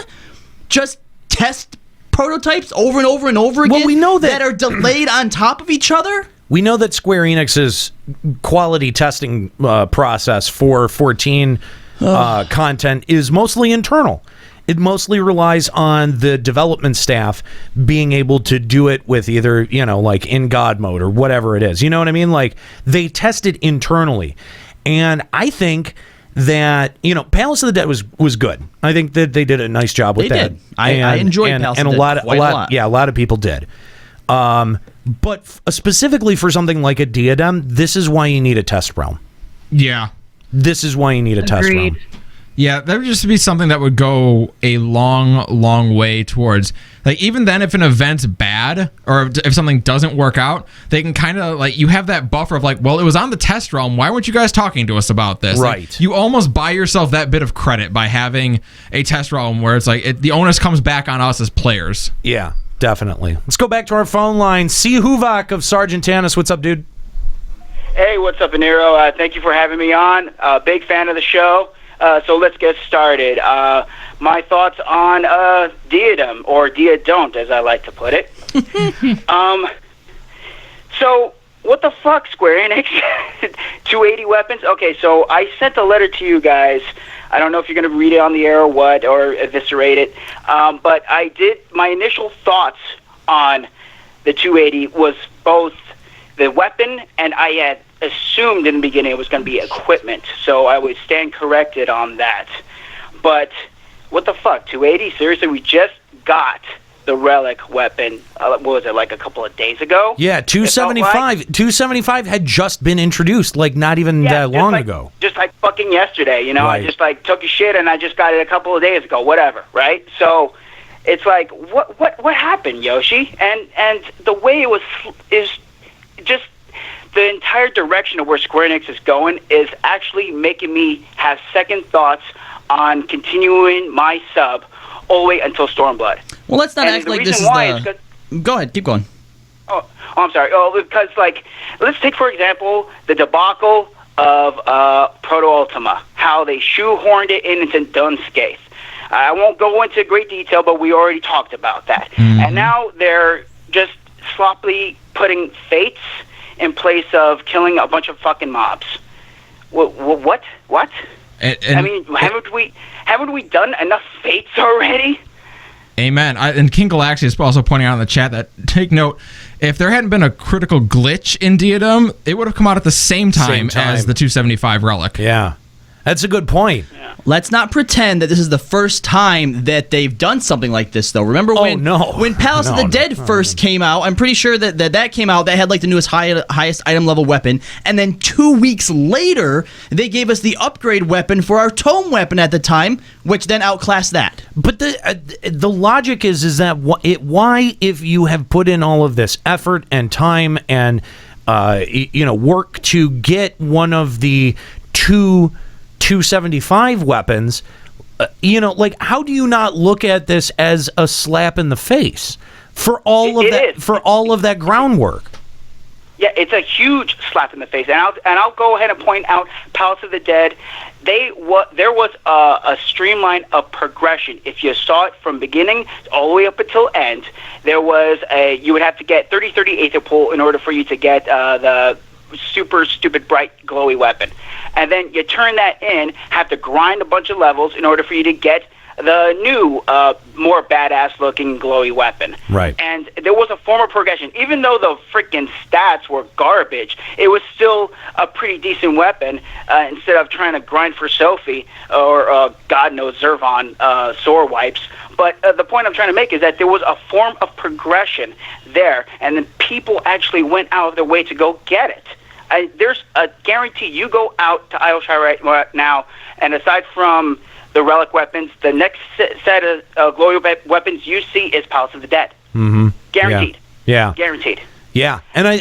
Just test prototypes over and over and over again. Well, we know that are delayed on top of each other. We know that Square Enix's quality testing process for 14 content is mostly internal. It mostly relies on the development staff being able to do it with either, like in God mode or whatever it is. You know what I mean? Like, they test it internally. And I think that, Palace of the Dead was good. I think that they did a nice job with that. They did. I enjoyed Palace of the Dead quite a lot. Yeah, a lot of people did. But specifically for something like a Diadem, this is why you need a test realm. Yeah. This is why you need a test realm. Yeah, that would just be something that would go a long, long way towards, like, even then if an event's bad or if something doesn't work out, they can kind of, like, you have that buffer of, like, well, it was on the test realm. Why weren't you guys talking to us about this? Right. Like, you almost buy yourself that bit of credit by having a test realm where it's like the onus comes back on us as players. Yeah, definitely. Let's go back to our phone line. C. Huvak of Sergeant Tanis. What's up, dude? Hey, what's up, Aniro? Thank you for having me on. Big fan of the show. So let's get started. My thoughts on Diadem, or Diadem, as I like to put it. So what the fuck, Square Enix? 280 weapons? Okay, so I sent a letter to you guys. I don't know if you're going to read it on the air or what, or eviscerate it. But I did, my initial thoughts on the 280 was both the weapon, and I had assumed in the beginning it was going to be equipment, so I would stand corrected on that. But what the fuck, 280? Seriously, we just got the relic weapon. What was it, like a couple of days ago? Yeah, 275. Like? 275 had just been introduced, like not even that long ago. Just like fucking yesterday, Right. I just like took a shit and I just got it a couple of days ago. Whatever, right? So it's like, what happened, Yoshi? And the way it was is just. The entire direction of where Square Enix is going is actually making me have second thoughts on continuing my sub all the way until Stormblood. Well, let's not act like this is the... Go ahead, keep going. Oh, I'm sorry. Oh, because, like, let's take, for example, the debacle of Proto Ultima, how they shoehorned it into Dunscape. I won't go into great detail, but we already talked about that. Mm-hmm. And now they're just sloppily putting fates in place of killing a bunch of fucking mobs. What? I mean, haven't we done enough fates already? Amen. And King Galaxy is also pointing out in the chat that, take note, if there hadn't been a critical glitch in Diadem, it would have come out at the same time as the 275 relic. Yeah. That's a good point. Yeah. Let's not pretend that this is the first time that they've done something like this, though. Remember when Palace of the Dead first came out? I'm pretty sure that came out. That had like the newest highest item level weapon, and then 2 weeks later, they gave us the upgrade weapon for our tome weapon at the time, which then outclassed that. But the logic is that why, if you have put in all of this effort and time and work to get one of the 275 weapons, how do you not look at this as a slap in the face for all of that groundwork? Yeah, it's a huge slap in the face, and I'll go ahead and point out Palace of the Dead. There was a streamline of progression. If you saw it from beginning all the way up until end, there was you would have to get 30/30 Aether Pool in order for you to get the super stupid bright glowy weapon, and then you turn that in, have to grind a bunch of levels in order for you to get the new more badass looking glowy weapon. Right. And there was a form of progression. Even though the freaking stats were garbage, it was still a pretty decent weapon, instead of trying to grind for Sophie or God knows Zervon sword wipes. But the point I'm trying to make is that there was a form of progression there, and then people actually went out of their way to go get it. There's a guarantee you go out to Isleshire right now, and aside from the relic weapons, the next set of glory weapons you see is Palace of the Dead. Mm-hmm. Guaranteed. Yeah. Guaranteed. Yeah. And I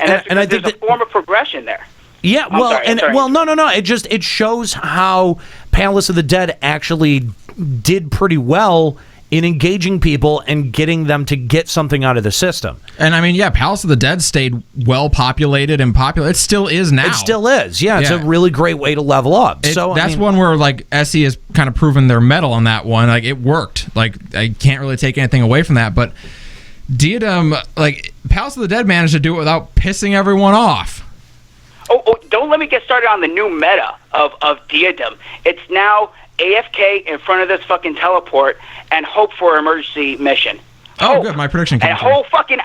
think there's a form of progression there. Yeah, no. It shows how Palace of the Dead actually did pretty well in engaging people and getting them to get something out of the system. And I mean, yeah, Palace of the Dead stayed well populated and popular. It still is now. It still is. Yeah, it's a really great way to level up. That's one where like SE has kind of proven their mettle on that one. Like it worked. Like I can't really take anything away from that, but Diadem, like Palace of the Dead, managed to do it without pissing everyone off. Oh, don't let me get started on the new meta of Diadem. It's now AFK in front of this fucking teleport and hope for emergency mission. Oh, good. My prediction came and a whole fucking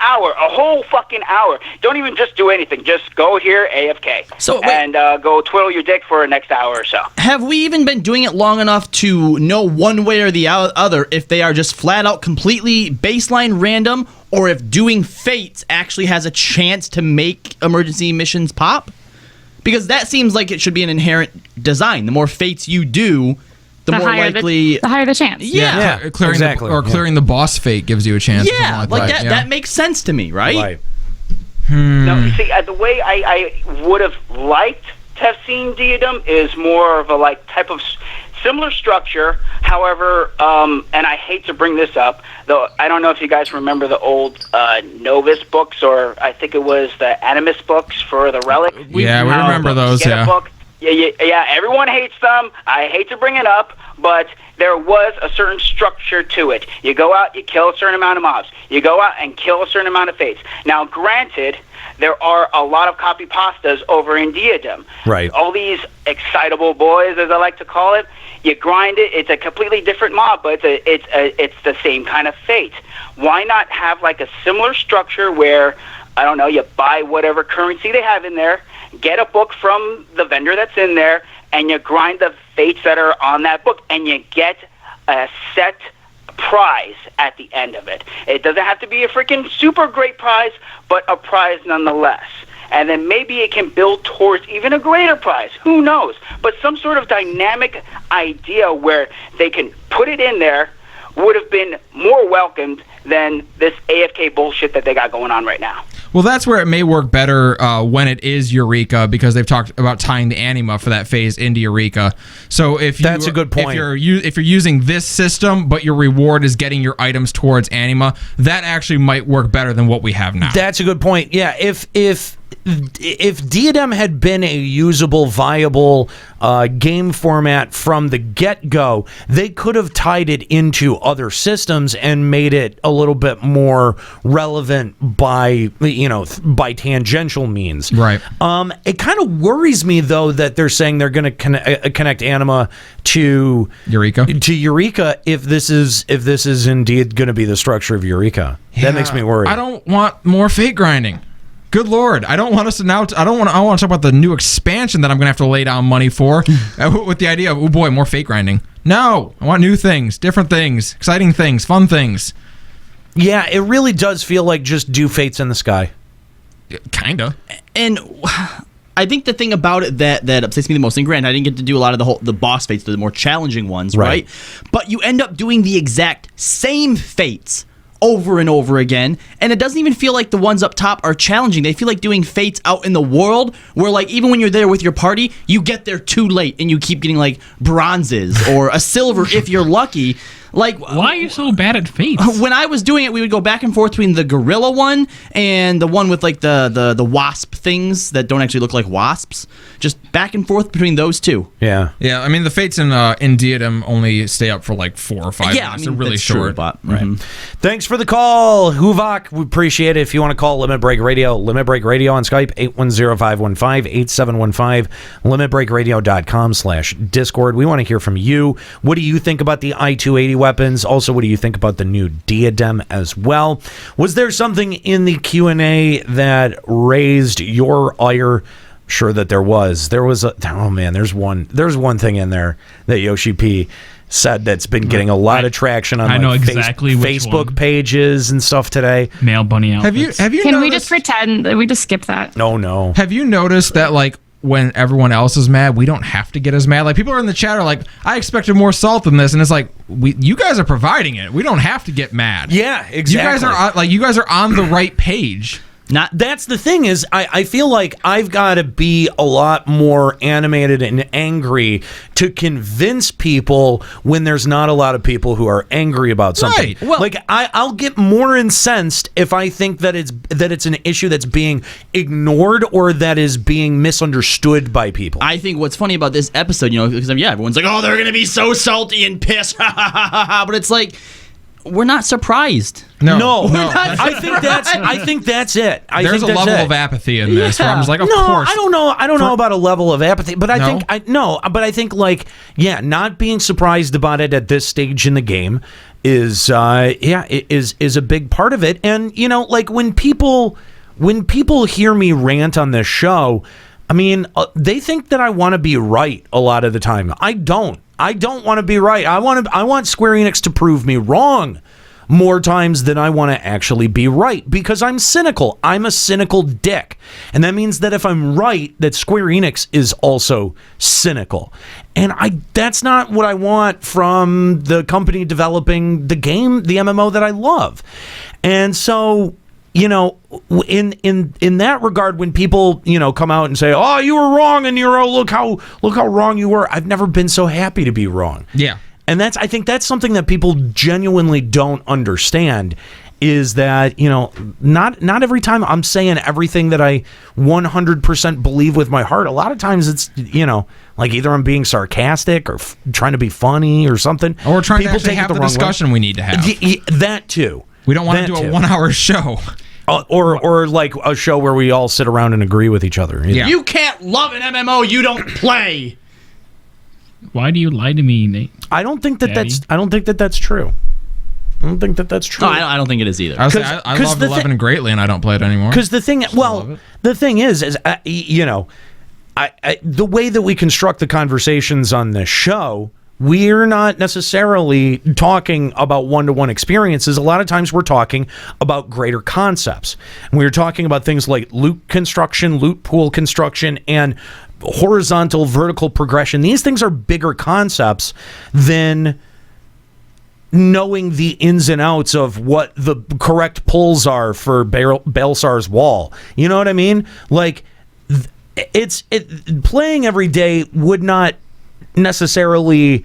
hour. Don't even just do anything. Just go here, AFK. And go twiddle your dick for the next hour or so. Have we even been doing it long enough to know one way or the other if they are just flat out completely baseline random, or if doing fates actually has a chance to make emergency missions pop? Because that seems like it should be an inherent design. The more fates you do, the more likely... the higher the chance. Yeah, clearing clearing the boss fate gives you a chance. Yeah, that makes sense to me, right? Right. No, you see, the way I would have liked to have seen Diadem is more of a type of similar structure. However, and I hate to bring this up, though I don't know if you guys remember the old Novus books, or I think it was the Animus books for the Relic. We remember those. A book. Yeah, everyone hates them. I hate to bring it up, but there was a certain structure to it. You go out, you kill a certain amount of mobs. You go out and kill a certain amount of fates. Now, granted, there are a lot of copy pastas over in Diadem. Right. All these excitable boys, as I like to call it, you grind it. It's a completely different mob, but it's the same kind of fate. Why not have a similar structure where, I don't know, you buy whatever currency they have in there, get a book from the vendor that's in there, and you grind the fates that are on that book, and you get a set prize at the end of it. It doesn't have to be a freaking super great prize, but a prize nonetheless. And then maybe it can build towards even a greater prize. Who knows? But some sort of dynamic idea where they can put it in there would have been more welcomed than this AFK bullshit that they got going on right now. Well, that's where it may work better when it is Eureka, because they've talked about tying the anima for that phase into Eureka. So that's a good point. If you're using this system, but your reward is getting your items towards anima, that actually might work better than what we have now. That's a good point. Yeah, if Diadem had been a usable, viable game format from the get-go, they could have tied it into other systems and made it a little bit more relevant by tangential means. Right. It kind of worries me, though, that they're saying they're going to connect anima to Eureka. If this is indeed going to be the structure of Eureka. Yeah, that makes me worried. I don't want more fate grinding. Good Lord. I don't want us to now. I want to talk about the new expansion that I'm going to have to lay down money for with the idea of, oh boy, more fate grinding. No, I want new things, different things, exciting things, fun things. Yeah, it really does feel like just do fates in the sky. Kinda. And I think the thing about it that upsets me the most, and granted, I didn't get to do a lot of the boss fates, the more challenging ones, right? But you end up doing the exact same fates over and over again, and it doesn't even feel like the ones up top are challenging. They feel like doing fates out in the world, where even when you're there with your party, you get there too late and you keep getting bronzes or a silver if you're lucky. Why are you so bad at fates? When I was doing it, we would go back and forth between the gorilla one and the one with the wasp things that don't actually look like wasps. Just back and forth between those two. Yeah. Yeah, I mean, the fates in Diadem only stay up for 4 or 5 minutes. They're really short. True, but, right. Thanks for the call, Huvok. We appreciate it. If you want to call Limit Break Radio on Skype, 810-515-8715, limitbreakradio.com/Discord. We want to hear from you. What do you think about the I-280 weapons? Also, what do you think about the new Diadem as well? Was there something in the Q&A that raised your ire? Sure that there was. There's one thing in there that Yoshi P said that's been getting a lot of traction on Facebook pages and stuff today. Male bunny outfits. Have you Can noticed, we just pretend that we just skip that? No. Have you noticed that when everyone else is mad, we don't have to get as mad? People are in the chat are like, I expected more salt than this, and it's you guys are providing it. We don't have to get mad. Yeah, exactly. You guys are on the right page. That's the thing is, I feel like I've got to be a lot more animated and angry to convince people when there's not a lot of people who are angry about something. Right. Well, I'll get more incensed if I think that it's an issue that's being ignored or that is being misunderstood by people. I think what's funny about this episode, because everyone's like, oh, they're going to be so salty and pissed, but it's we're not surprised. No. not I think that's it. There's a level of apathy in this where I'm just like, of course. I don't know about a level of apathy, but I think like, not being surprised about it at this stage in the game is is a big part of it. And like when people hear me rant on this show, I mean, they think that I want to be right a lot of the time. I don't want to be right. I want Square Enix to prove me wrong more times than I want to actually be right, because I'm cynical. I'm a cynical dick. And that means that if I'm right, that Square Enix is also cynical. And that's not what I want from the company developing the game, the MMO that I love. And so, in that regard, when people, come out and say, "Oh, you were wrong," and look how wrong you were. I've never been so happy to be wrong. Yeah. And I think that's something that people genuinely don't understand, is that, not every time I'm saying everything that I 100% believe with my heart. A lot of times it's, like either I'm being sarcastic or trying to be funny or something. Or we're trying people to actually have the discussion we need to have. That too. We don't want to do a 1 hour show. Or like a show where we all sit around and agree with each other. Yeah. You can't love an MMO you don't play. Why do you lie to me, Nate? I don't think that's true. I don't think that that's true. No, I don't think it is either. I love 11 greatly, and I don't play it anymore. Because the thing is, the way that we construct the conversations on this show, we're not necessarily talking about one-to-one experiences. A lot of times we're talking about greater concepts. We're talking about things like loot construction, loot pool construction, and horizontal, vertical progression. These things are bigger concepts than knowing the ins and outs of what the correct pulls are for Baelsar's wall. You know what I mean? Like, playing every day would not necessarily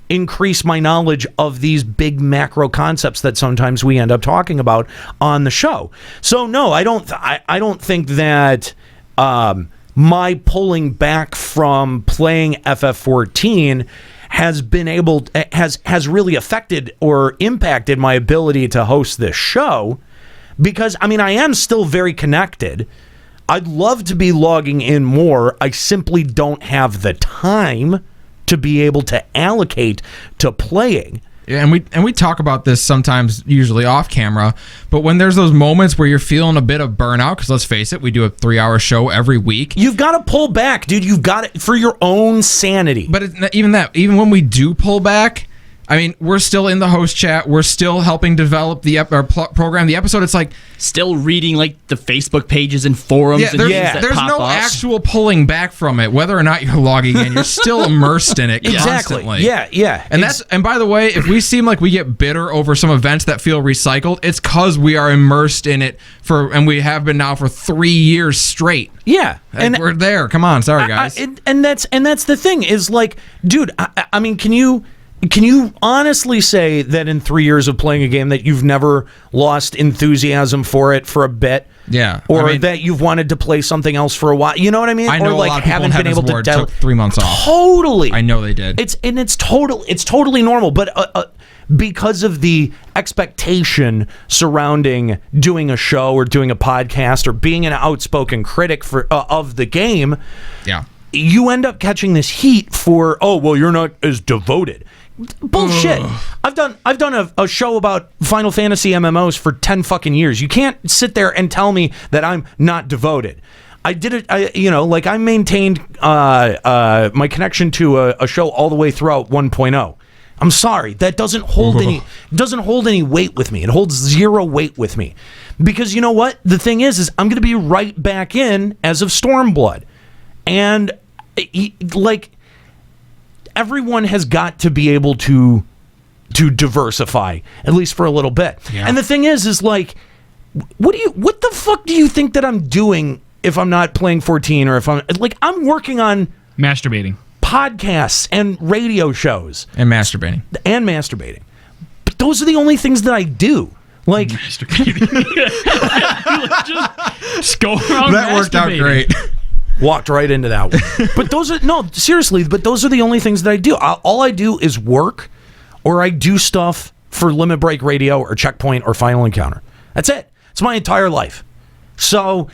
increase my knowledge of these big macro concepts that sometimes we end up talking about on the show. So no, I don't think that my pulling back from playing FF14 has really affected or impacted my ability to host this show, because I am still very connected. I'd love to be logging in more. I simply don't have the time to be able to allocate to playing. Yeah, and we talk about this sometimes, usually off camera, but when there's those moments where you're feeling a bit of burnout, because let's face it, we do a 3-hour show every week. You've got to pull back, dude. You've got it for your own sanity. But even when we do pull back, we're still in the host chat. We're still helping develop the program. The episode, it's like still reading like the Facebook pages and forums. There's no actual pulling back from it. Whether or not you're logging in, you're still immersed in it constantly. Yeah. And by the way, if we seem like we get bitter over some events that feel recycled, it's because we are immersed in it and we have been now for 3 years straight. Yeah, and we're there. Come on, sorry guys. And that's the thing is, like, dude. Can you honestly say that in 3 years of playing a game that you've never lost enthusiasm for it for a bit? Yeah. Or that you've wanted to play something else for a while? You know what I mean? I know or like a lot of people haven't been able to took 3 months off. Totally. I know they did. It's totally normal, but because of the expectation surrounding doing a show or doing a podcast or being an outspoken critic of the game, you end up catching this heat for, you're not as devoted. Bullshit. I've done a show about Final Fantasy MMOs for 10 fucking years. You can't sit there and tell me that I'm not devoted. I did it. I maintained my connection to a show all the way throughout 1.0. I'm sorry, that doesn't hold any weight with me. It holds zero weight with me, because you know what? The thing is I'm going to be right back in as of Stormblood, and everyone has got to be able to diversify, at least for a little bit. Yeah. And the thing is like, what the fuck do you think that I'm doing if I'm not playing 14, or if I'm working on masturbating, podcasts and radio shows and masturbating. But those are the only things that I do. Like masturbating. just go around. That worked out great. Walked right into that one. But those are the only things that I do. All I do is work, or I do stuff for Limit Break Radio or Checkpoint or Final Encounter. That's it. It's my entire life. So,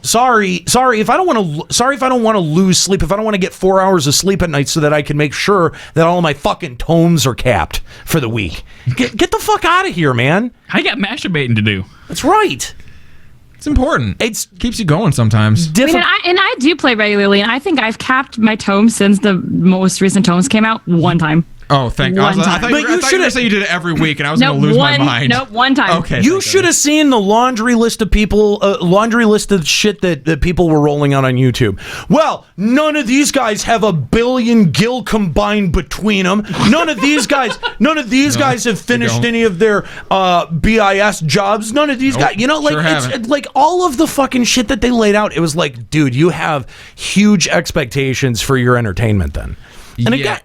sorry if I don't want to lose sleep, if I don't want to get 4 hours of sleep at night so that I can make sure that all of my fucking tomes are capped for the week. Get the fuck out of here, man. I got masturbating to do. That's right. It's important. It keeps you going sometimes. I do play regularly, and I think I've capped my tomes since the most recent tomes came out one time. Oh, thank God. I thought you were going to say you did it every week, and I was going to lose my mind. Nope, one time. Okay. You should have seen the laundry list of shit that people were rolling out on YouTube. Well, none of these guys have 1 billion gil combined between them. None of these guys have finished any of their BIS jobs. None of these guys, it's like all of the fucking shit that they laid out. It was like, dude, you have huge expectations for your entertainment then. And again,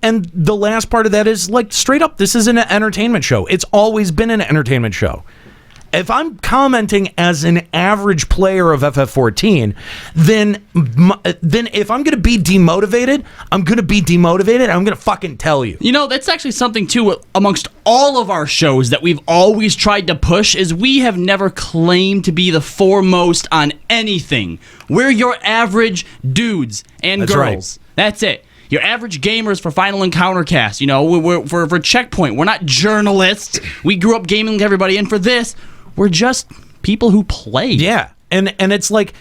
and the last part of that is like straight up, this is an entertainment show. It's always been an entertainment show. If I'm commenting as an average player of FF14, then if I'm going to be demotivated, I'm going to be demotivated. I'm going to fucking tell you. That's actually something too amongst all of our shows that we've always tried to push is we have never claimed to be the foremost on anything. We're your average dudes and That's girls. Right. That's it. Your average gamers for Final Encounter Cast. We're for Checkpoint. We're not journalists. We grew up gaming with everybody, and for this, we're just people who play. Yeah, and it's like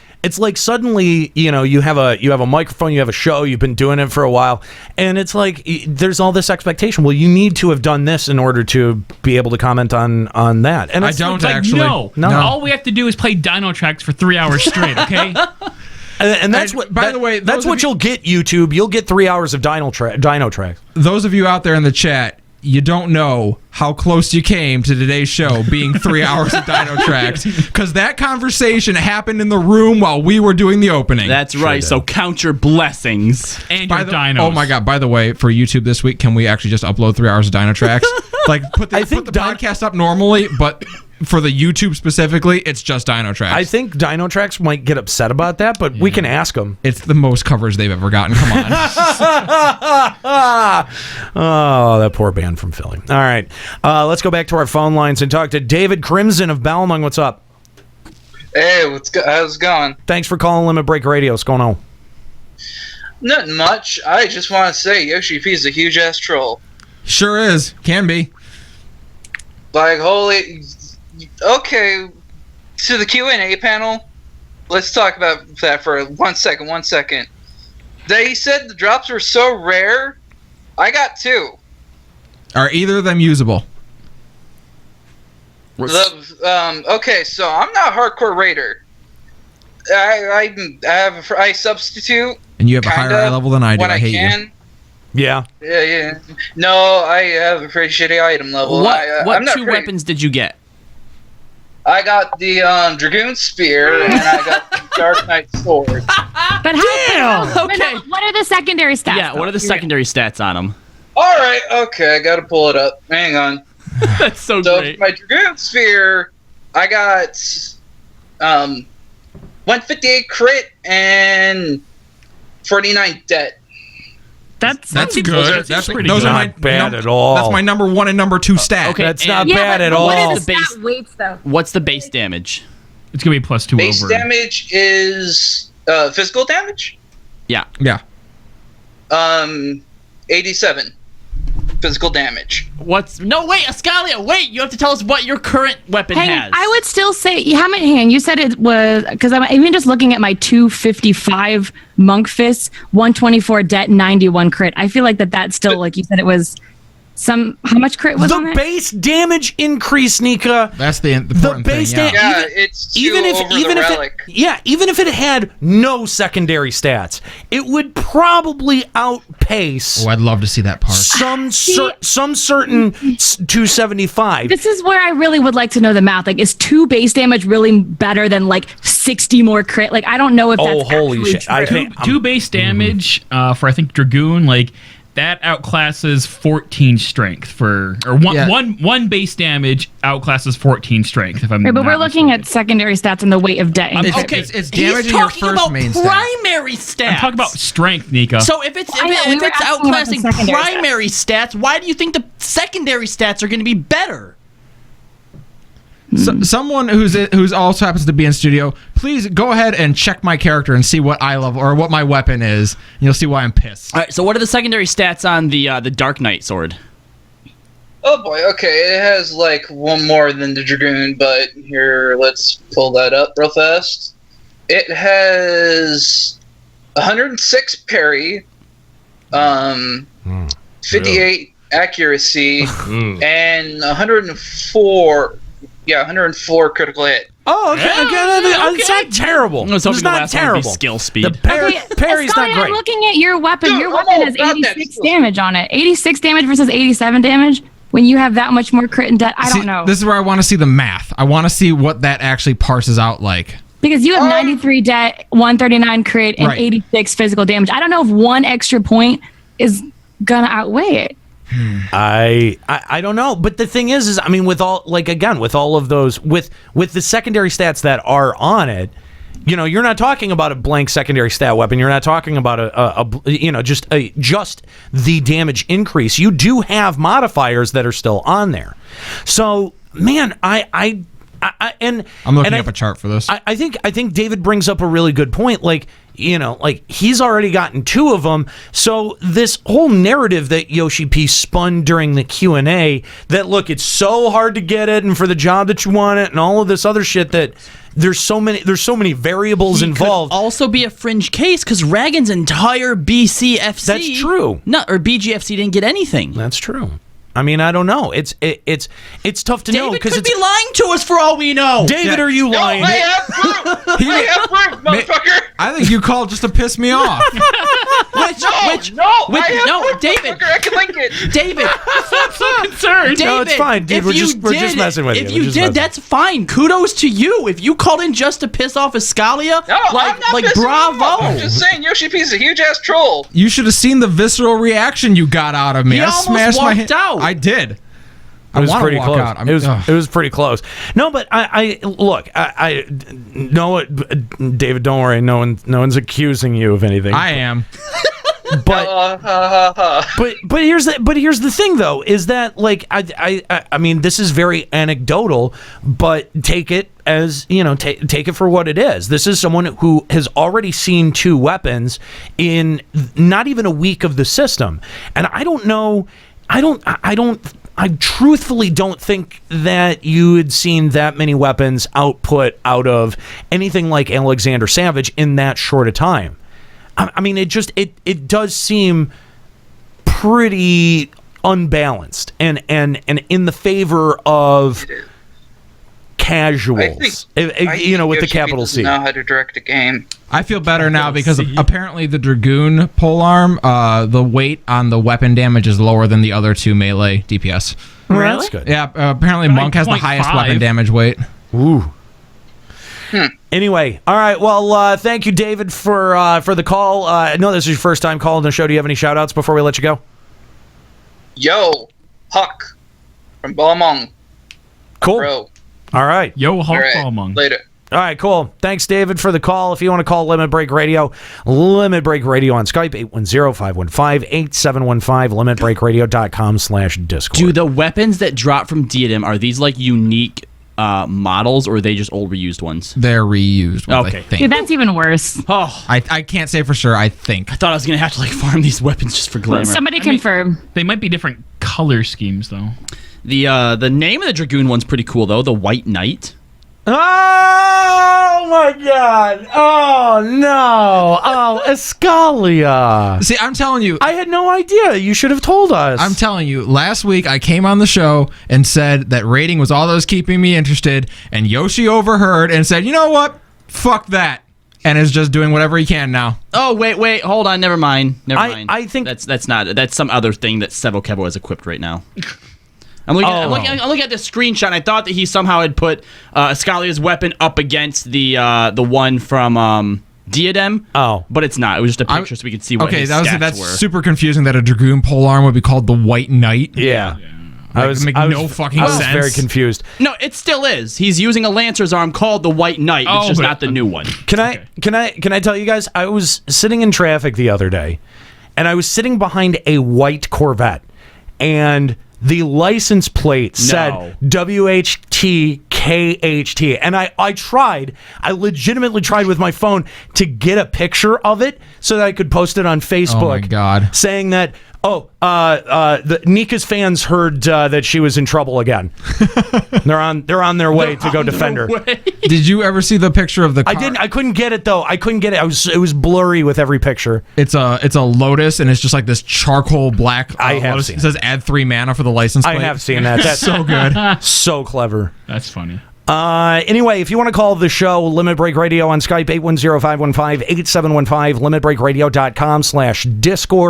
suddenly you have a microphone, you have a show, you've been doing it for a while, and it's like there's all this expectation. Well, you need to have done this in order to be able to comment on that. And I don't actually. No. All we have to do is play Dino Tracks for 3 hours straight. Okay. And that's what. By the way, that's what you'll get. YouTube. You'll get 3 hours of Dino Tracks. Those of you out there in the chat, you don't know how close you came to today's show being 3 hours of Dino Tracks, because that conversation happened in the room while we were doing the opening. That's right. So count your blessings and your dinos. Oh my God! By the way, for YouTube this week, can we actually just upload 3 hours of Dino Tracks? Like put the podcast up normally, but for the YouTube specifically, it's just Dino Tracks. I think Dino Tracks might get upset about that, but we can ask them. It's the most coverage they've ever gotten. Come on. Oh, that poor band from Philly. All right. Let's go back to our phone lines and talk to David Crimson of Balmung. What's up? Hey, how's it going? Thanks for calling Limit Break Radio. What's going on? Nothing much. I just want to say Yoshi P is a huge-ass troll. Sure is. Can be. Like, holy... Okay, to the Q&A panel, let's talk about that for 1 second. They said the drops were so rare. I got 2. Are either of them usable? Okay, so I'm not a hardcore raider. I substitute. And you have a higher eye level than I do. I hate you. Yeah. Yeah. No, I have a pretty shitty item level. What 2 weapons did you get? I got the Dragoon Spear, and I got the Dark Knight Sword. But how? Okay. What are the secondary stats? Yeah, what are the secondary stats on them? Alright, okay, I gotta pull it up. Hang on. That's so So great. for my Dragoon Spear, I got 158 crit and 49 debt. That's good. That's pretty those good. are Not bad at all. That's my number 1 and number 2 stat. Okay. That's and- not Yeah, bad at but all. what are The the base- stat weights though? What's the base damage? It's gonna be +2 Base over. damage is physical damage. Yeah. 87 physical damage. No, wait, Ascalia, wait! You have to tell us what your current weapon has. I would still say, how many? Hang on, you said it was, because I'm even just looking at my 255 monk fists, 124 debt, 91 crit. I feel like that's still, like you said, it was how much crit was on The it? base damage increase, Nika. That's the important base thing. Yeah, it's 2 over the relic. Even if it had no secondary stats, it would probably outpace Oh, I'd love to see that part. some certain 275. This is where I really would like to know the math. Like, is 2 base damage really better than like 60 more crit? Like, I don't know if that's holy actually shit! true. I think 2 base damage for I think Dragoon. Like That outclasses 14 strength one base damage outclasses 14 strength. If I'm Right, but we're not looking mistaken. at secondary stats and the weight of debt. Okay, it's damaging your first main stat. primary stats. I'm talking about strength, Nika. So if it's outclassing primary stats, why do you think the secondary stats are going to be better? So, someone who's also happens to be in studio, please go ahead and check my character and see what eye level or what my weapon is. And you'll see why I'm pissed. All right, so what are the secondary stats on the Dark Knight sword? Oh boy, okay, it has like one more than the Dragoon, but here, let's pull that up real fast. It has 106 parry, 58 accuracy, and 104 critical hit. Oh, okay. It's not terrible. It's not terrible. Skill speed. The parry's not great. I'm looking at your weapon. Dude, Your I'm weapon all has about that 86 skill. damage on it. 86 damage versus 87 damage. When you have that much more crit and debt, I don't know. This is where I want to see the math. I want to see what that actually parses out like. Because you have 93 debt, 139 crit, and Right. 86 physical damage. I don't know if one extra point is gonna outweigh it. I don't know, but the thing is I mean, with all of those, with the secondary stats that are on it, you know, you're not talking about a blank secondary stat weapon. You're not talking about just the damage increase. You do have modifiers that are still on there. So, man, I'm looking up a chart for this. I think David brings up a really good point. Like, you know, like he's already gotten 2 of them. So this whole narrative that Yoshi P spun during the Q&A that, look, it's so hard to get it and for the job that you want it and all of this other shit, that there's so many variables involved. Could also be a fringe case because Ragan's entire BCFC. That's true. Or BGFC didn't get anything. That's true. I mean, I don't know. It's tough to know David because could be lying to us for all we know. David, are you lying? I have proof! I have proof, motherfucker! I think you called just to piss me off. David. I can link it. David, I'm so concerned. David, No, it's fine, dude. if We're you just messing with you. If We're you just did, messing. that's fine. Kudos to you. If you called in just to piss off Escalia, No, I'm not pissing bravo. you off. I'm just saying Yoshi P's a huge ass troll. You should have seen the visceral reaction you got out of me. He I almost smashed my walked hand. out. I did. I It was want pretty to walk close. out. It was pretty close. No, but I look. I know it, David. Don't worry. No one's accusing you of anything. I am. But but here's the thing though, is that like I mean, this is very anecdotal, but take it as, you know, take it for what it is. This is someone who has already seen 2 weapons in not even a week of the system, and I don't know. I truthfully don't think that you had seen that many weapons output out of anything like Alexander Savage in that short a time. I mean, it does seem pretty unbalanced and in the favor of casuals. You know, with the capital C. Know how to direct a game. I feel better now because apparently the Dragoon polearm, the weight on the weapon damage is lower than the other 2 melee DPS. Really? That's good. Yeah, apparently Monk has the 0.5. highest weapon damage weight. Ooh. Anyway, all right. Well, thank you, David, for the call. I know this is your first time calling the show. Do you have any shout-outs before we let you go? Yo, Huck from Balmong. Cool. Bro. All right. Yo, Hulk All right. Balmong. Later. All right, cool. Thanks, David, for the call. If you want to call Limit Break Radio on Skype, 810-515-8715, limitbreakradio.com/Discord. Do the weapons that drop from Diadem, are these like unique models, or are they just old reused ones? They're reused ones, Okay. I think. Dude, that's even worse. Oh, I can't say for sure, I think. I thought I was going to have to like farm these weapons just for glamour. Somebody confirm. They might be different color schemes, though. The name of the Dragoon one's pretty cool, though. The White Knight. Oh, my God. Oh, no. Oh, Escalia. See, I'm telling you. I had no idea. You should have told us. I'm telling you, last week I came on the show and said that rating was all that was keeping me interested, and Yoshi overheard and said, you know what? Fuck that. And is just doing whatever he can now. Oh, wait, hold on. Never mind. I think that's some other thing that Sevo Kevo has equipped right now. I'm looking at this screenshot, and I thought that he somehow had put Escalia's weapon up against the one from Diadem. Oh. But it's not. It was just a picture so we could see what his stats that's were. super confusing that a Dragoon polearm would be called the White Knight. Yeah. I was no fucking sense. I was very confused. No, it still is. He's using a Lancer's arm called the White Knight. It's just not the new one. Can I tell you guys? I was sitting in traffic the other day, and I was sitting behind a white Corvette, and the license plate said WHTKHT, and I legitimately tried with my phone to get a picture of it so that I could post it on Facebook. Oh my God. Saying that, the Nika's fans heard that she was in trouble again. They're on their way to go defend her. Did you ever see the picture of the car? I didn't. I couldn't get it though. I couldn't get it. It was blurry with every picture. It's a Lotus, and it's just like this charcoal black. I have Lotus. seen It says add 3 mana for the license plate. I have seen that. That's so good. So clever. That's funny. Anyway, if you want to call the show, Limit Break Radio on Skype, 810-515-8715, limitbreakradio.com/Discord.